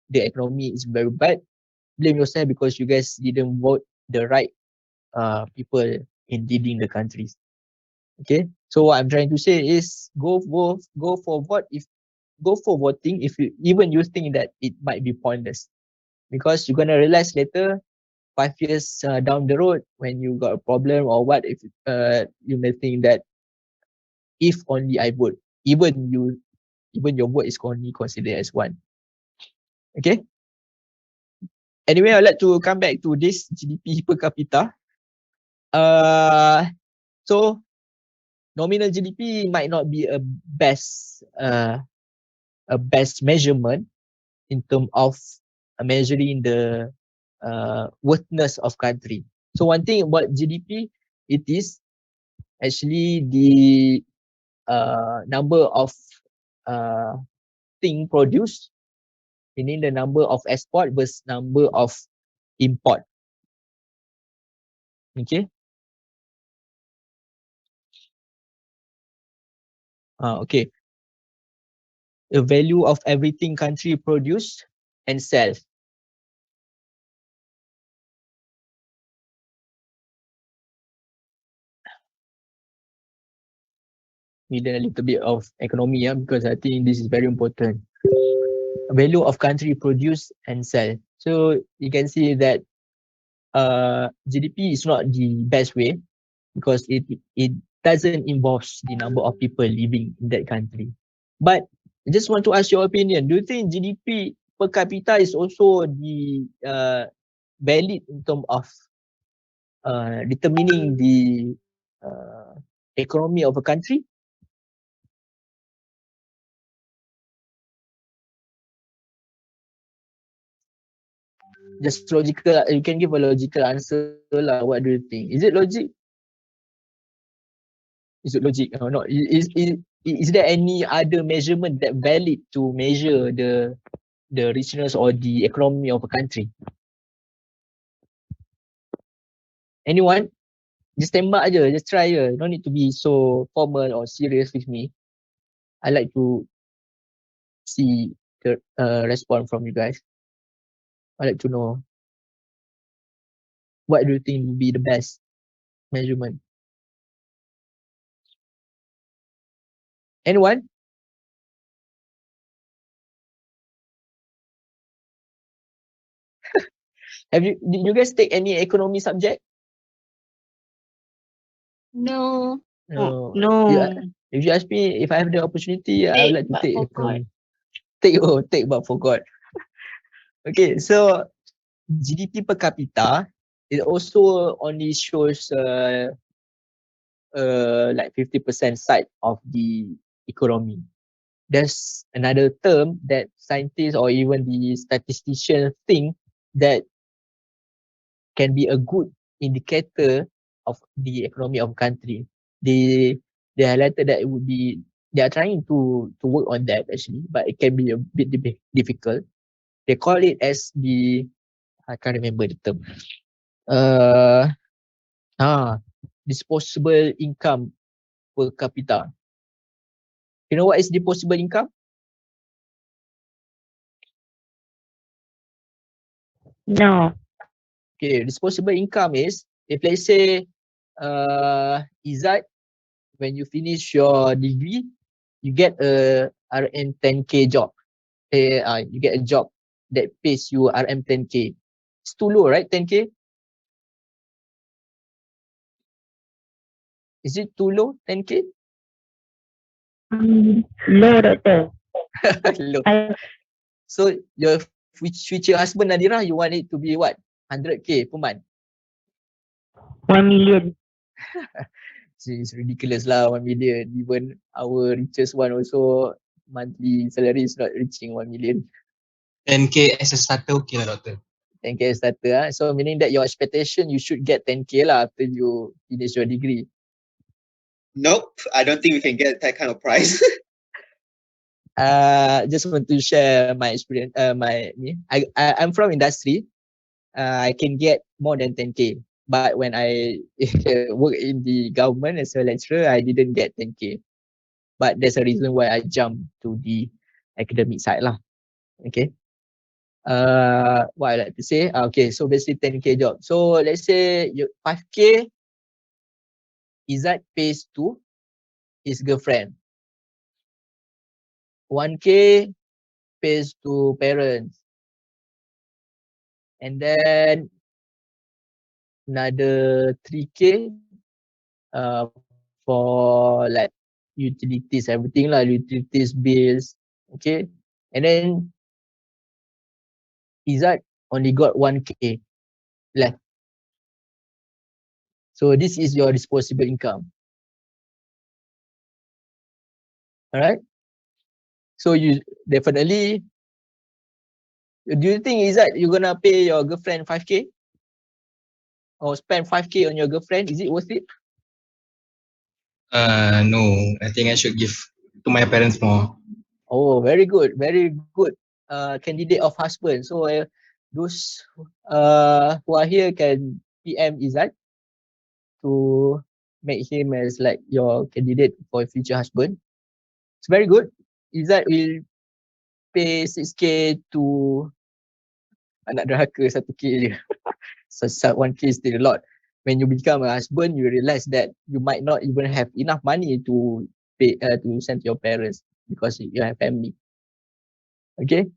the economy is very bad. Blame yourself because you guys didn't vote the right people in leading the countries. Okay, so what I'm trying to say is go for vote if go for voting if you even you think that it might be pointless, because you're gonna realize later 5 years down the road when you got a problem or what, if you may think that if only I vote, even your vote is only considered as one. Okay, anyway, I'd like to come back to this GDP per capita. So nominal GDP might not be a best measurement in terms of measuring the worthiness of country. So one thing about GDP, it is actually the number of uh, thing produced, meaning the number of export versus number of import. Okay. Okay. The value of everything country produce and sell. We learn a little bit of economy, because I think this is very important. Value of country produce and sell. So you can see that GDP is not the best way because it doesn't involve the number of people living in that country. But I just want to ask your opinion. Do you think GDP per capita is also the valid in terms of determining the economy of a country? Just logical. You can give a logical answer lah. What do you think? Is it logic? Is it logic or not? Is there any other measurement that valid to measure the richness or the economy of a country? Anyone? Just tembak aja, just try je. No need to be so formal or serious with me. I like to see the response from you guys. I like to know what do you think would be the best measurement. Anyone? Did you guys take any economy subject? No. No. No. If you ask me if I have the opportunity, I would like to But take forgot. economy. Take but forgot. Okay, so GDP per capita, it also only shows like 50% side of the economy. There's another term that scientists or even the statisticians think that can be a good indicator of the economy of country. They highlighted that it would be, they are trying to work on that actually, but it can be a bit difficult. They call it as the, I can't remember the term. Disposable income per capita. You know what is disposable income? No. Okay, disposable income is, if let's say Izzat, when you finish your degree, you get a RM 10K job. You get a job that pays you RM 10K. It's too low, right? 10K? Is it too low? 10K? Low, doctor. Low. I, So your future husband Nadira, you want it to be what? 100K per month? 1 million. It's ridiculous lah, 1 million. Even our richest one also, monthly salary is not reaching 1 million. 10K as a starter, okay lah, doctor. 10K as starter. So meaning that your expectation, you should get 10K lah after you finish your degree. Nope, I don't think we can get that kind of price. Just want to share my experience. I'm from industry. I can get more than 10K. But when I work in the government as a lecturer, I didn't get 10K. But there's a reason why I jumped to the academic side lah. Okay. What I like to say. Okay, so basically 10K job. So let's say 5K, Izzat pays to his girlfriend. 1K pays to parents. And then another 3K for like utilities, everything lah, utilities bills. Okay. And then Izzat only got 1K left. So this is your disposable income. Alright. So you definitely, do you think Izzat you're gonna pay your girlfriend 5K? Or spend 5K on your girlfriend? Is it worth it? No, I think I should give to my parents more. Oh, very good. Very good candidate of husband. So those who are here can PM Izzat to make him as like your candidate for future husband. It's very good. Izzat will pay 6K to anak derhaka 1K je. So 1K is still a lot. When you become a husband, you realize that you might not even have enough money to pay to send to your parents because you have family. Okay,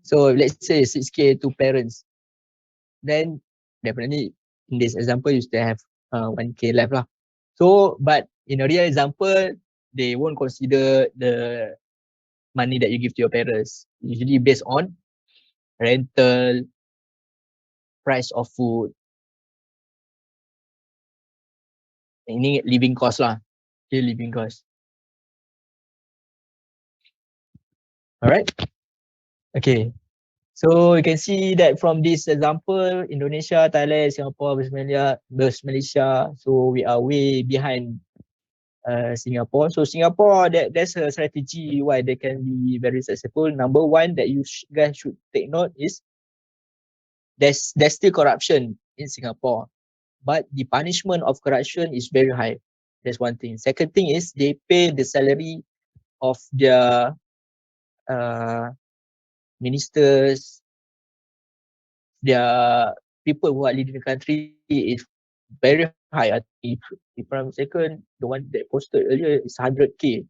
so let's say 6K to parents, then definitely in this example you still have 1K left lah. So but in a real example, they won't consider the money that you give to your parents, usually based on rental, price of food, Ini living cost lah. Okay, living cost. Alright. Okay. So you can see that from this example, Indonesia, Thailand, Singapore versus Malaysia. So we are way behind Singapore. So Singapore, there's a strategy why they can be very successful. Number one that you guys should take note is there's still corruption in Singapore, but the punishment of corruption is very high. That's one thing. Second thing is they pay the salary of their ministers, their people who are leading the country is very high. I think if I'm mistaken, the one that posted earlier is 100k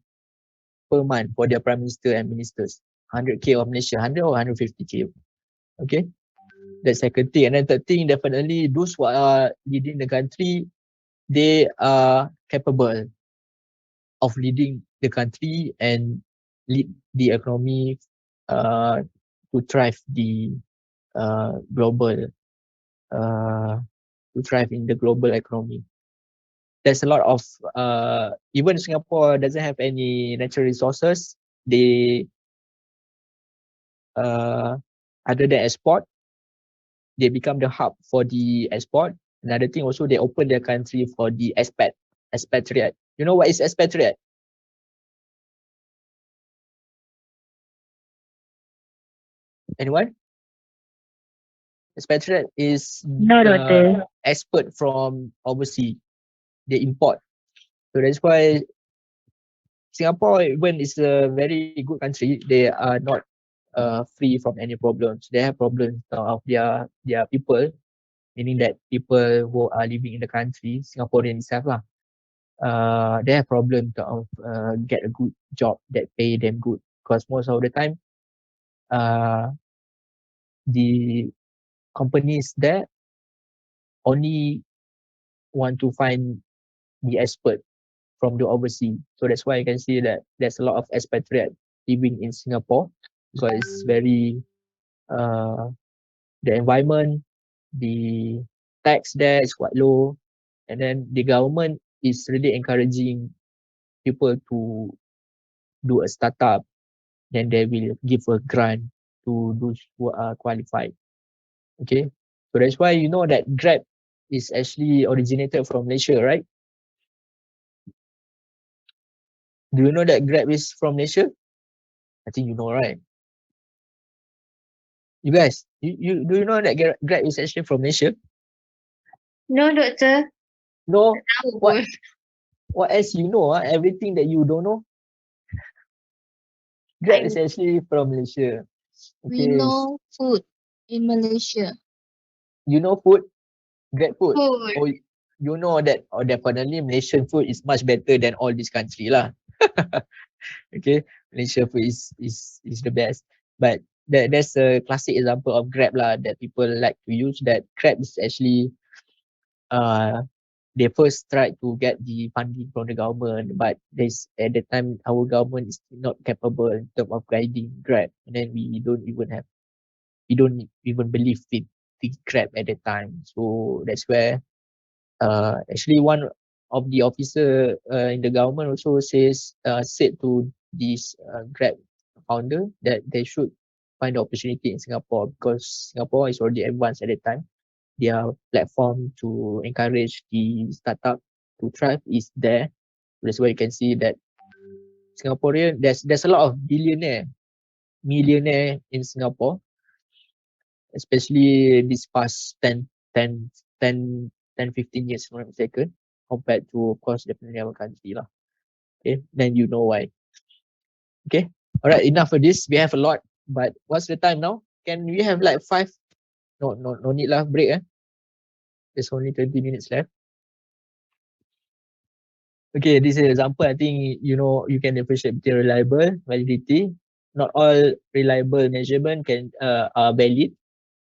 per month for their prime minister and ministers. 100k of Malaysia, 100 or 150k. Okay, that's second thing. And then third thing, definitely those who are leading the country, they are capable of leading the country and lead the economy to thrive the global to thrive in the global economy. There's a lot of even Singapore doesn't have any natural resources. They other than export, they become the hub for the export. Another thing also, they open their country for the expatriate. You know what is expatriate? Anyone? Expatriate is No, doctor. expert from overseas. They import. So that's why Singapore, when it's a very good country, they are not free from any problems. They have problems of their people, meaning that people who are living in the country, Singaporean itself lah, they have problems of get a good job that pay them good. Because most of the time, the companies there only want to find the expert from the overseas. So that's why you can see that there's a lot of expatriate living in Singapore because it's very the environment, the tax there is quite low, and then the government is really encouraging people to do a startup. Then they will give a grant to those who are qualified. Okay, so that's why you know that Grab is actually originated from Malaysia, right? Do you know that Grab is from Malaysia? I think you know, right? You guys, you do you know that Grab is actually from Malaysia? No, doktor. No. Tahu What pun. what else you know? Everything that you don't know, Grab is actually from Malaysia. We Okay, know food in Malaysia. you know food, Grab food. Food. Oh, you know that definitely Malaysian food is much better than all this country lah. Okay, Malaysia food is the best. But that's a classic example of Grab lah that people like to use. That Grab is actually they first tried to get the funding from the government, but there's at the time our government is not capable in terms of guiding Grab, and then we don't even believe in the Grab at the time. So that's where actually one of the officer in the government also said to this Grab founder that they should find the opportunity in Singapore because Singapore is already advanced at the time. Their platform to encourage the startup to thrive is there. That's why you can see that Singaporean there's a lot of millionaire in Singapore, especially this past 15 years, if I'm not mistaken, compared to, of course, definitely our country lah. Okay, then you know why. Okay, all right, enough of this. We have a lot, but what's the time now? Can we have like 5? No need lah, break. There's only 20 minutes left. Okay, this is an example. I think you know you can differentiate between reliable, validity. Not all reliable measurement are valid.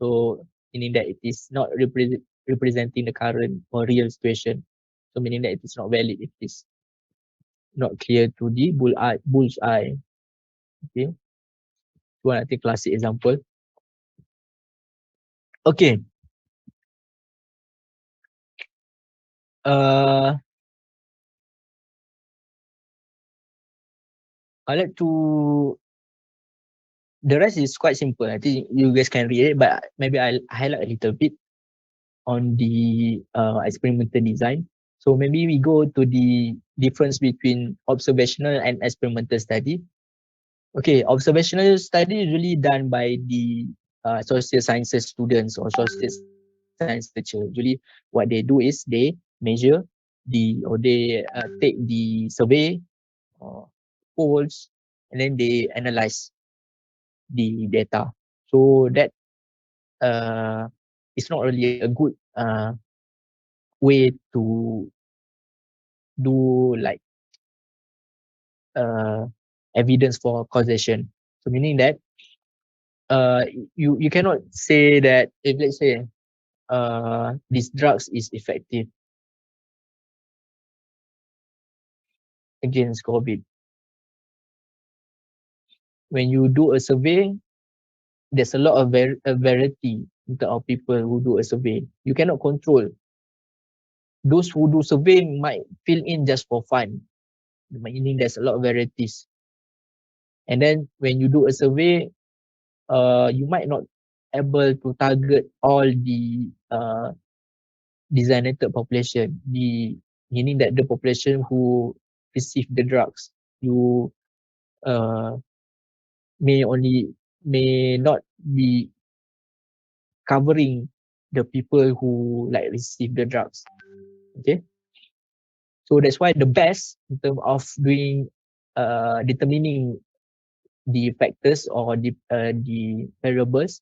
So meaning that it is not representing the current or real situation. So meaning that it is not valid. It is not clear to the bull's eye. Okay. One I think classic example. Okay. I like to. The rest is quite simple. I think you guys can read it, but maybe I'll highlight a little bit on the experimental design. So maybe we go to the difference between observational and experimental study. Okay, observational study is usually done by the social sciences students or social science researcher. Usually what they do is they measure they take the survey or polls, and then they analyze the data. So that is not really a good way to do like uh, evidence for causation. So meaning that uh, you cannot say that if let's say this drugs is effective against COVID. When you do a survey, there's a lot of variety in terms of people who do a survey. You cannot control. Those who do survey might fill in just for fun, meaning there's a lot of varieties. And then when you do a survey, you might not able to target all the designated population, the meaning that the population who receive the drugs, you uh, may not be covering the people who like receive the drugs. Okay, so that's why the best in terms of doing determining the factors or the variables,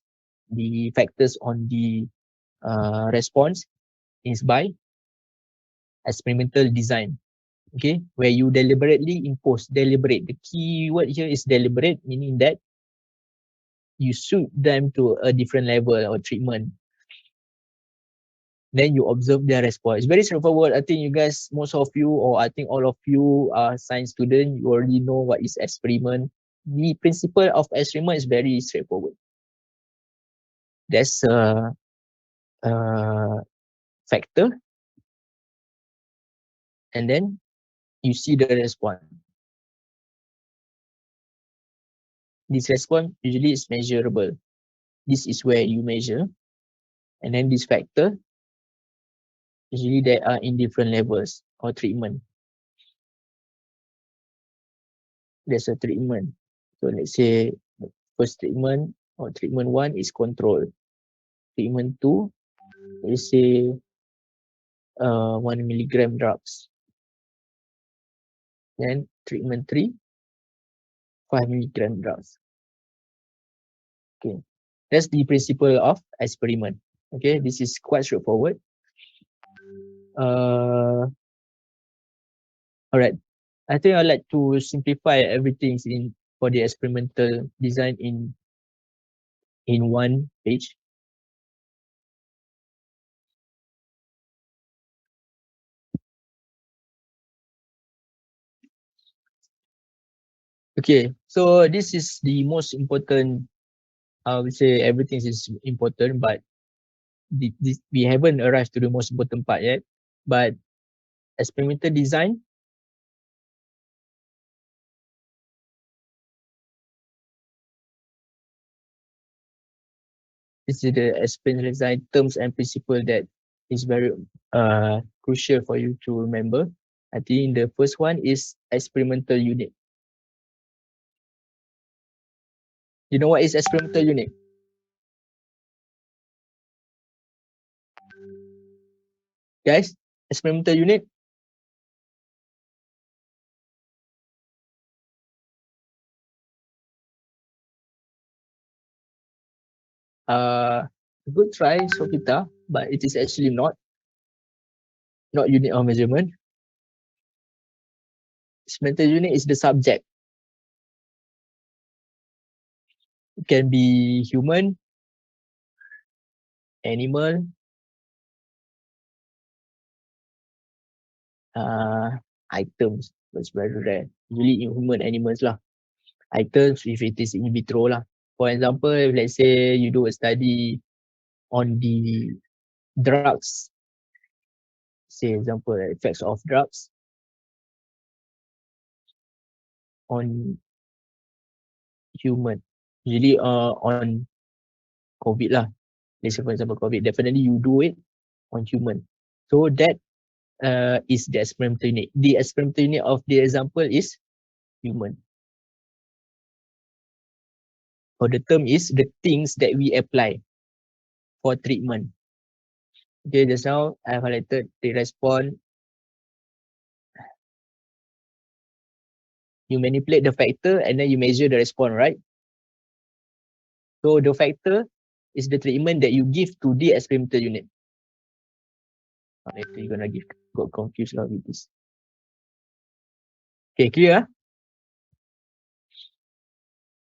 the factors on the response is by experimental design. Okay, where you deliberately impose. Deliberate, the key word here is deliberate, meaning that you suit them to a different level or treatment. Then you observe their response. It's very straightforward. I think you guys, most of you, or I think all of you are science students, you already know what is experiment. The principle of experiment is very straightforward. There's a factor, and then you see the response. This response usually is measurable. This is where you measure. And then this factor, usually they are in different levels or treatment. There's a treatment. So let's say first treatment or treatment 1 is control. Treatment 2, let's say 1 milligram drugs. Then treatment 3, 5 milligram drugs. Okay, that's the principle of experiment. Okay, this is quite straightforward. All right, I think I'd like to simplify everything for the experimental design in one page. Okay, so this is the most important. I would say everything is important, but we haven't arrived to the most important part yet. But experimental design is the experimental design terms and principle that is very crucial for you to remember. I think the first one is experimental unit. You know what is experimental unit? Guys, experimental unit? Good try, Sofita, but it is actually not unit of measurement. Experimental unit is the subject. It can be human, animal, items, but it's very rare. Usually in human animals lah. Items if it is in vitro lah. For example, if let's say you do a study on the drugs, say example effects of drugs on human. Usually on COVID lah. Let's say for example COVID, definitely you do it on human. So that is the experimental unit. The experimental unit of the example is human. Or the term is the things that we apply for treatment. Okay, just now I highlighted the response. You manipulate the factor and then you measure the response, right? So the factor is the treatment that you give to the experimental unit. Later you're gonna got confused lah with this. Okay, clear?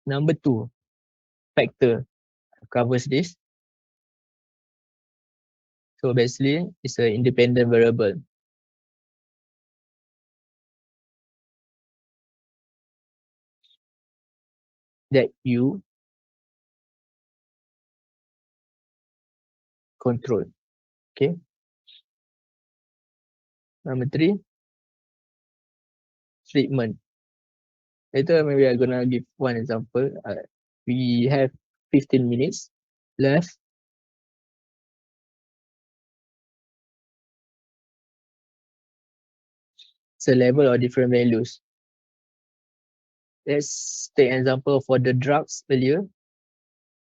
Number 2, factor covers this. So basically, it's an independent variable that you control. Okay. Number 3, treatment. Later maybe I'm gonna give one example. We have 15 minutes left. It's a level or different values. Let's take an example for the drugs earlier.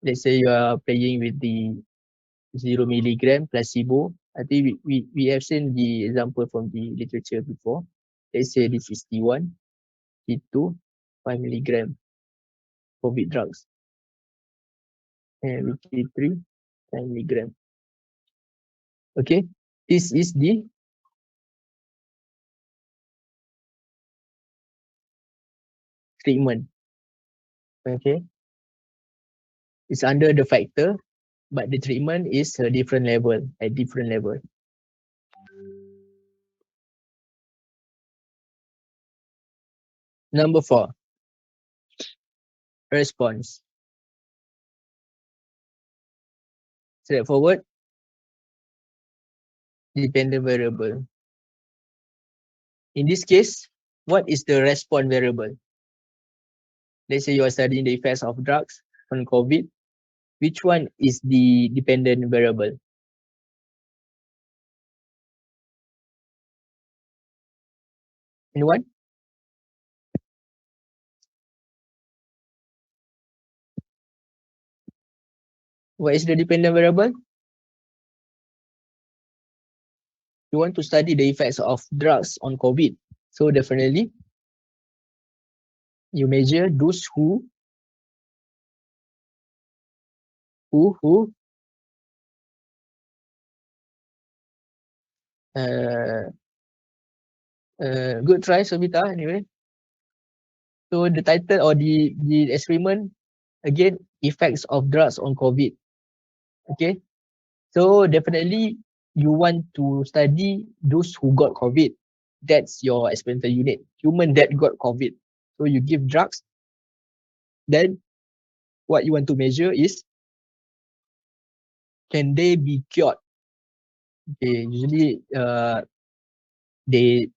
Let's say you are playing with the 0 milligram placebo. I think we have seen the example from the literature before. Let's say this is T1, T2, 5 milligram COVID drugs. And with T3, 10 milligram. Okay, this is the treatment. Okay, it's under the factor, but the treatment is a different level, at different level. Number 4, response. Straightforward, dependent variable. In this case, what is the response variable? Let's say you are studying the effects of drugs on COVID. Which one is the dependent variable? Anyone? What is the dependent variable? You want to study the effects of drugs on COVID. So definitely, you measure those who good try, Sobita, anyway. So the title or the experiment, again, effects of drugs on COVID. Okay, so definitely you want to study those who got COVID. That's your experimental unit, human that got COVID. So you give drugs, then what you want to measure is, can they be cured? Okay, usually they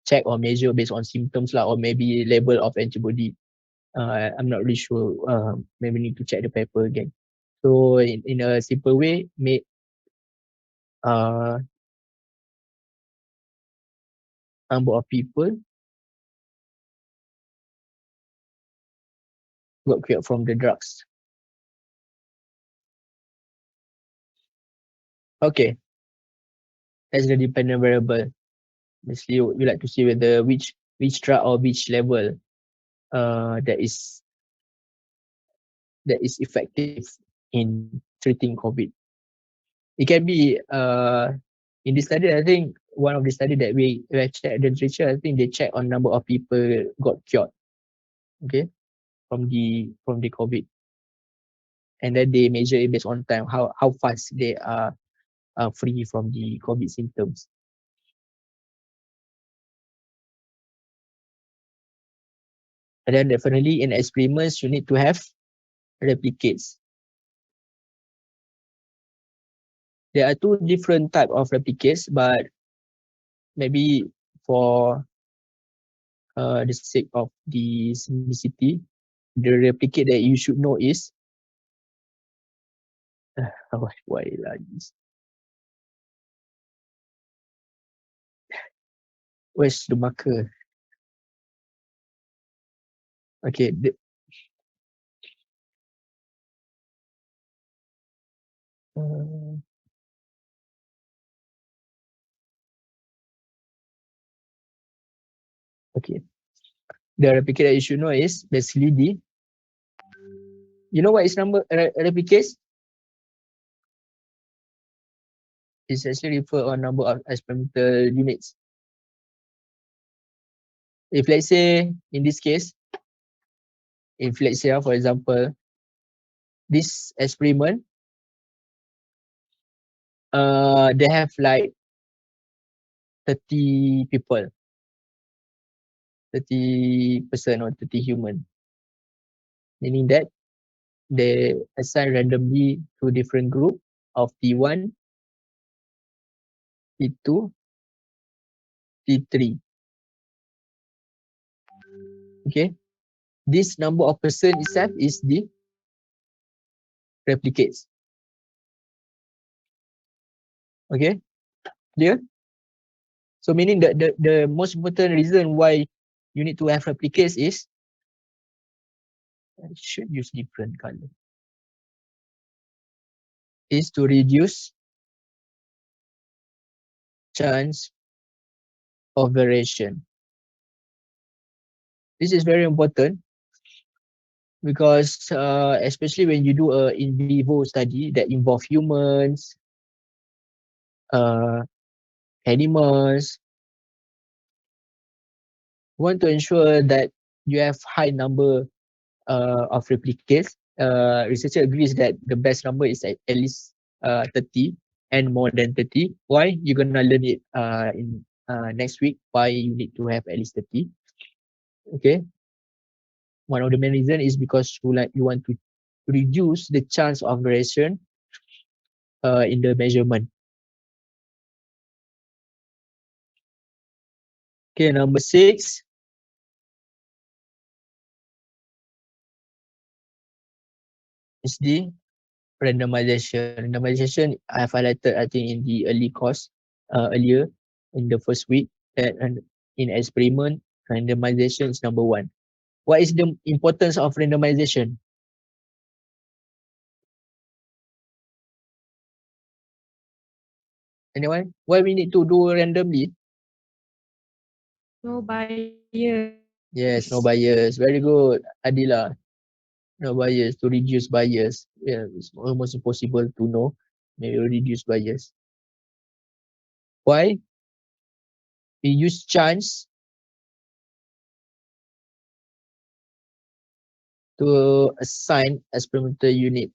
check or measure based on symptoms lah, or maybe level of antibody. I'm not really sure. Maybe need to check the paper again. So in a simple way, make number of people got cured from the drugs. Okay, that's the dependent variable. Basically, you like to see whether which drug or which level that is effective in treating COVID. It can be in this study, I think one of the study that we checked the literature, I think they check on number of people got cured, okay, from the COVID, and then they measure it based on time, how fast they are free from the COVID symptoms. And then definitely in experiments, you need to have replicates. There are 2 different type of replicates, but maybe for the sake of the simplicity, the replicate that you should know is why like this? Where's the marker? Okay, uh, okay. The replicate that you should know is basically the, you know what is number replicates? It's actually refer on number of experimental units. If let's say in this case, if let's say for example, this experiment, they have like 30 people, 30% or 30 human, meaning that they assign randomly to different group of T1, T2, T3. Okay, this number of person itself is the replicates. Okay, clear? So meaning that the most important reason why you need to have replicates is, I should use different color, is to reduce chance of variation. This is very important because especially when you do a in vivo study that involve humans, animals, you want to ensure that you have high number of replicates. Researcher agrees that the best number is at least 30 and more than 30. Why? You're gonna learn it in next week why you need to have at least 30. Okay. One of the main reason is because you want to reduce the chance of variation in the measurement. Okay, number 6 is the randomization. Randomization I have highlighted I think in the early course earlier in the first week that in experiment randomization is number 1. What is the importance of randomization? Anyone? Why we need to do randomly? No bias. Yes, no bias. Very good, Adila. No bias, to reduce bias. Yeah, it's almost impossible to know. Maybe reduce bias. Why? We use chance to assign experimental unit.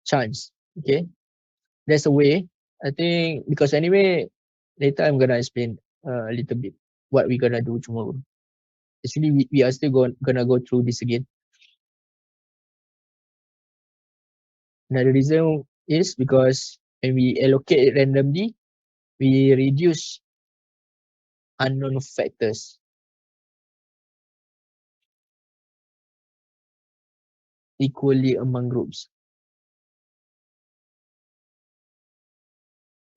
Chance. Okay. There's a way. I think because anyway, later I'm gonna explain a little bit what we're gonna do tomorrow. Actually, we are still gonna go through this again. Another reason is because when we allocate it randomly, we reduce unknown factors equally among groups.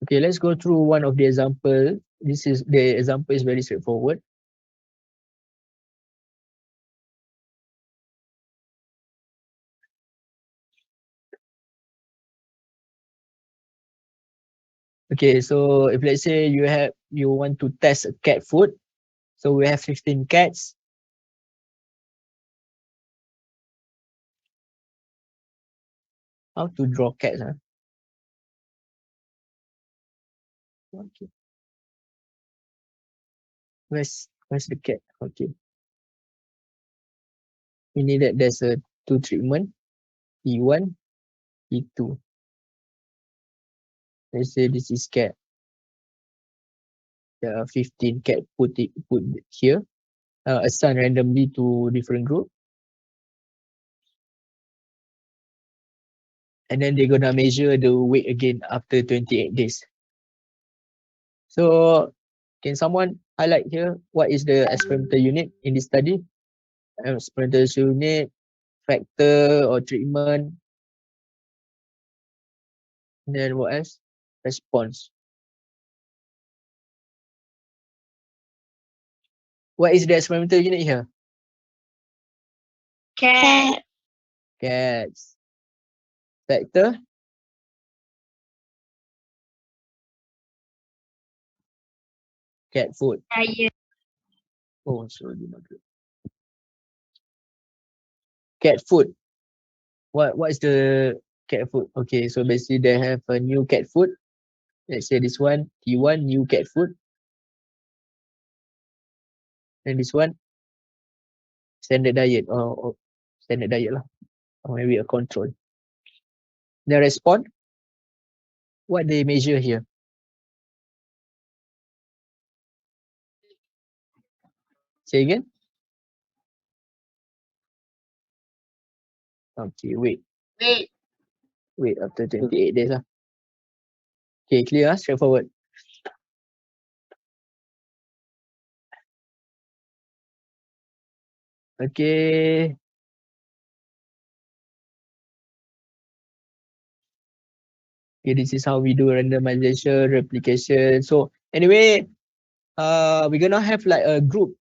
Okay, let's go through one of the example. The example is very straightforward. Okay, so if let's say you want to test a cat food, so we have 15 cats. How to draw cats? Huh? Okay. Where's the cat? Okay. We need that there's a 2 treatment, T1, T2. Let's say this is cat. There are 15 cat put here. Assigned randomly to different group. And then they're gonna measure the weight again after 28 days. So can someone highlight here what is the experimental unit in this study. Experimental unit, factor or treatment, and then what else? Response. What is the experimental unit here? Cat. Cats. Factor, cat food. Diet. Oh, sorry, Margaret. Cat food. What is the cat food? Okay, so basically they have a new cat food. Let's say this one, T1, new cat food. And this one, standard diet or standard diet lah. Or maybe a control. The response, what they measure here? Say again? Okay, wait after 28 days lah. Okay, clear, straightforward. Okay. Okay, this is how we do randomization, replication. So anyway, we're gonna have like a group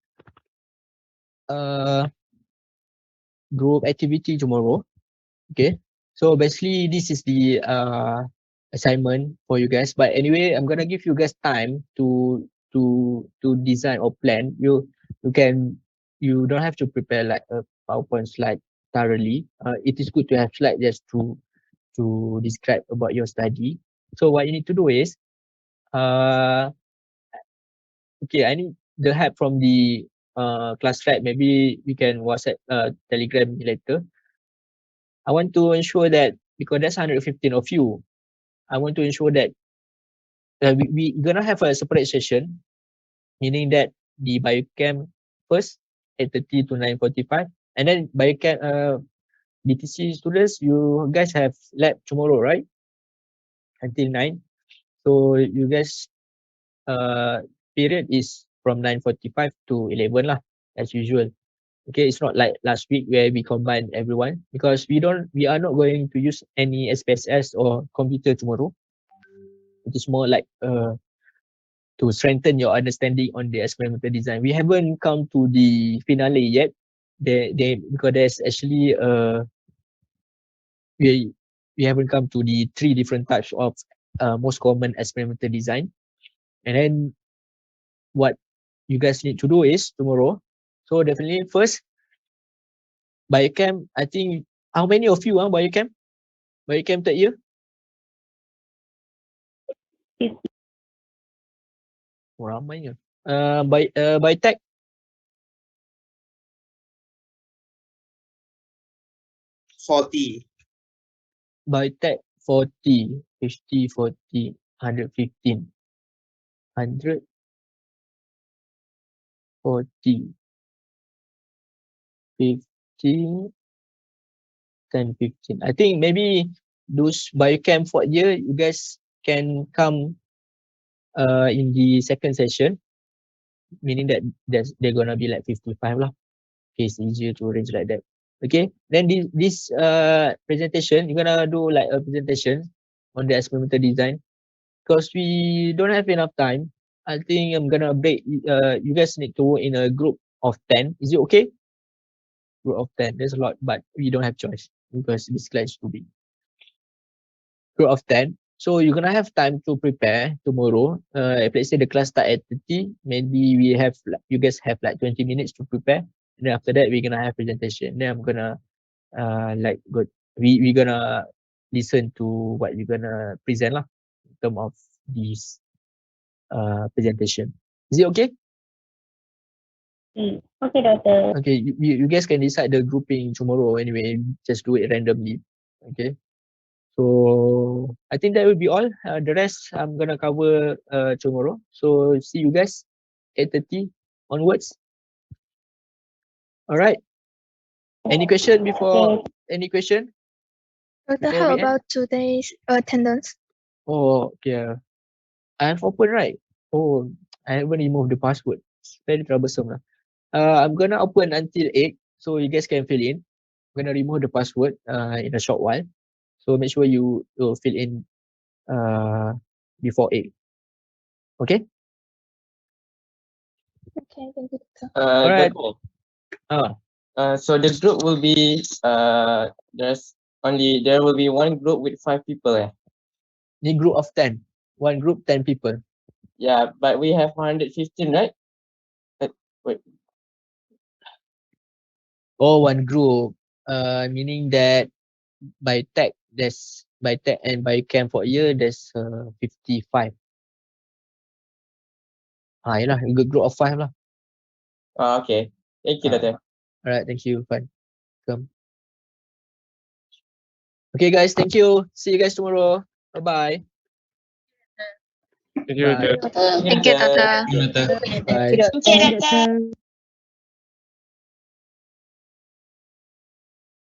activity tomorrow. Okay. So basically this is the assignment for you guys. But anyway, I'm gonna give you guys time to design or plan. You don't have to prepare like a PowerPoint slide thoroughly. It is good to have slide just to describe about your study. So what you need to do is okay, I need the help from the class chat. Maybe we can WhatsApp Telegram later. I want to ensure that because there's 115 of you, I want to ensure that we gonna have a separate session, meaning that the biochem first 8:30 to 9:45, and then biochem BTC students, you guys have lab tomorrow, right? Until 9. So you guys period is from 9:45 to 11 lah, as usual. Okay, it's not like last week where we combine everyone because we are not going to use any SPSS or computer tomorrow. It is more like to strengthen your understanding on the experimental design. We haven't come to the finale yet. Because there's actually we haven't come to the 3 different types of most common experimental design. And then what you guys need to do is tomorrow. So definitely first biochem. I think how many of you biochem? Biochem third year? Ramainya. Biotech, 40. Biotech 40, 50, 40, 115, 100, 40, 15, 10, 15. I think maybe those biochem fourth year, you guys can come in the second session, meaning that they're gonna be like 55 lah. Okay, it's easier to arrange like that. Okay, then this presentation, you're gonna do like a presentation on the experimental design. Because we don't have enough time, I think I'm gonna break. You guys need to work in a group of 10. Is it okay? Group of 10. There's a lot, but we don't have choice because this class is too big. Group of 10. So you're gonna have time to prepare tomorrow. If let's say the class start at 30, maybe you guys have like 20 minutes to prepare. And then after that, we're gonna have presentation. Then I'm gonna we're gonna listen to what you're gonna present lah in terms of this presentation. Is it okay? Okay, doctor. Okay, you guys can decide the grouping tomorrow anyway. Just do it randomly. Okay. So I think that will be all. The rest I'm gonna cover tomorrow. So see you guys 8:30 onwards. All right. Any question before? Any question? Doctor, Before how we end? about today's attendance? Oh, okay. I have open, right? Oh, I haven't removed the password. It's very troublesome lah. I'm gonna open until 8, so you guys can fill in. I'm gonna remove the password in a short while. So make sure you fill in before 8. Okay? Okay, thank you, Doctor. Alright. Doctor, Ah, so the group will be there will be one group with 5 people. ni group of 10. One group 10 people. Yeah, but we have 115, right? Wait. Oh, one group. Meaning that by tech and by camp for a year there's 55. Yelah, a good group of 5 lah. Okay. Thank you, Doctor. Alright, thank you. Fine. Come. Okay guys, thank you. See you guys tomorrow. Bye bye. Thank you, Bye. Doctor. Thank you, Doctor. Doctor. Bye. Okay, Doctor.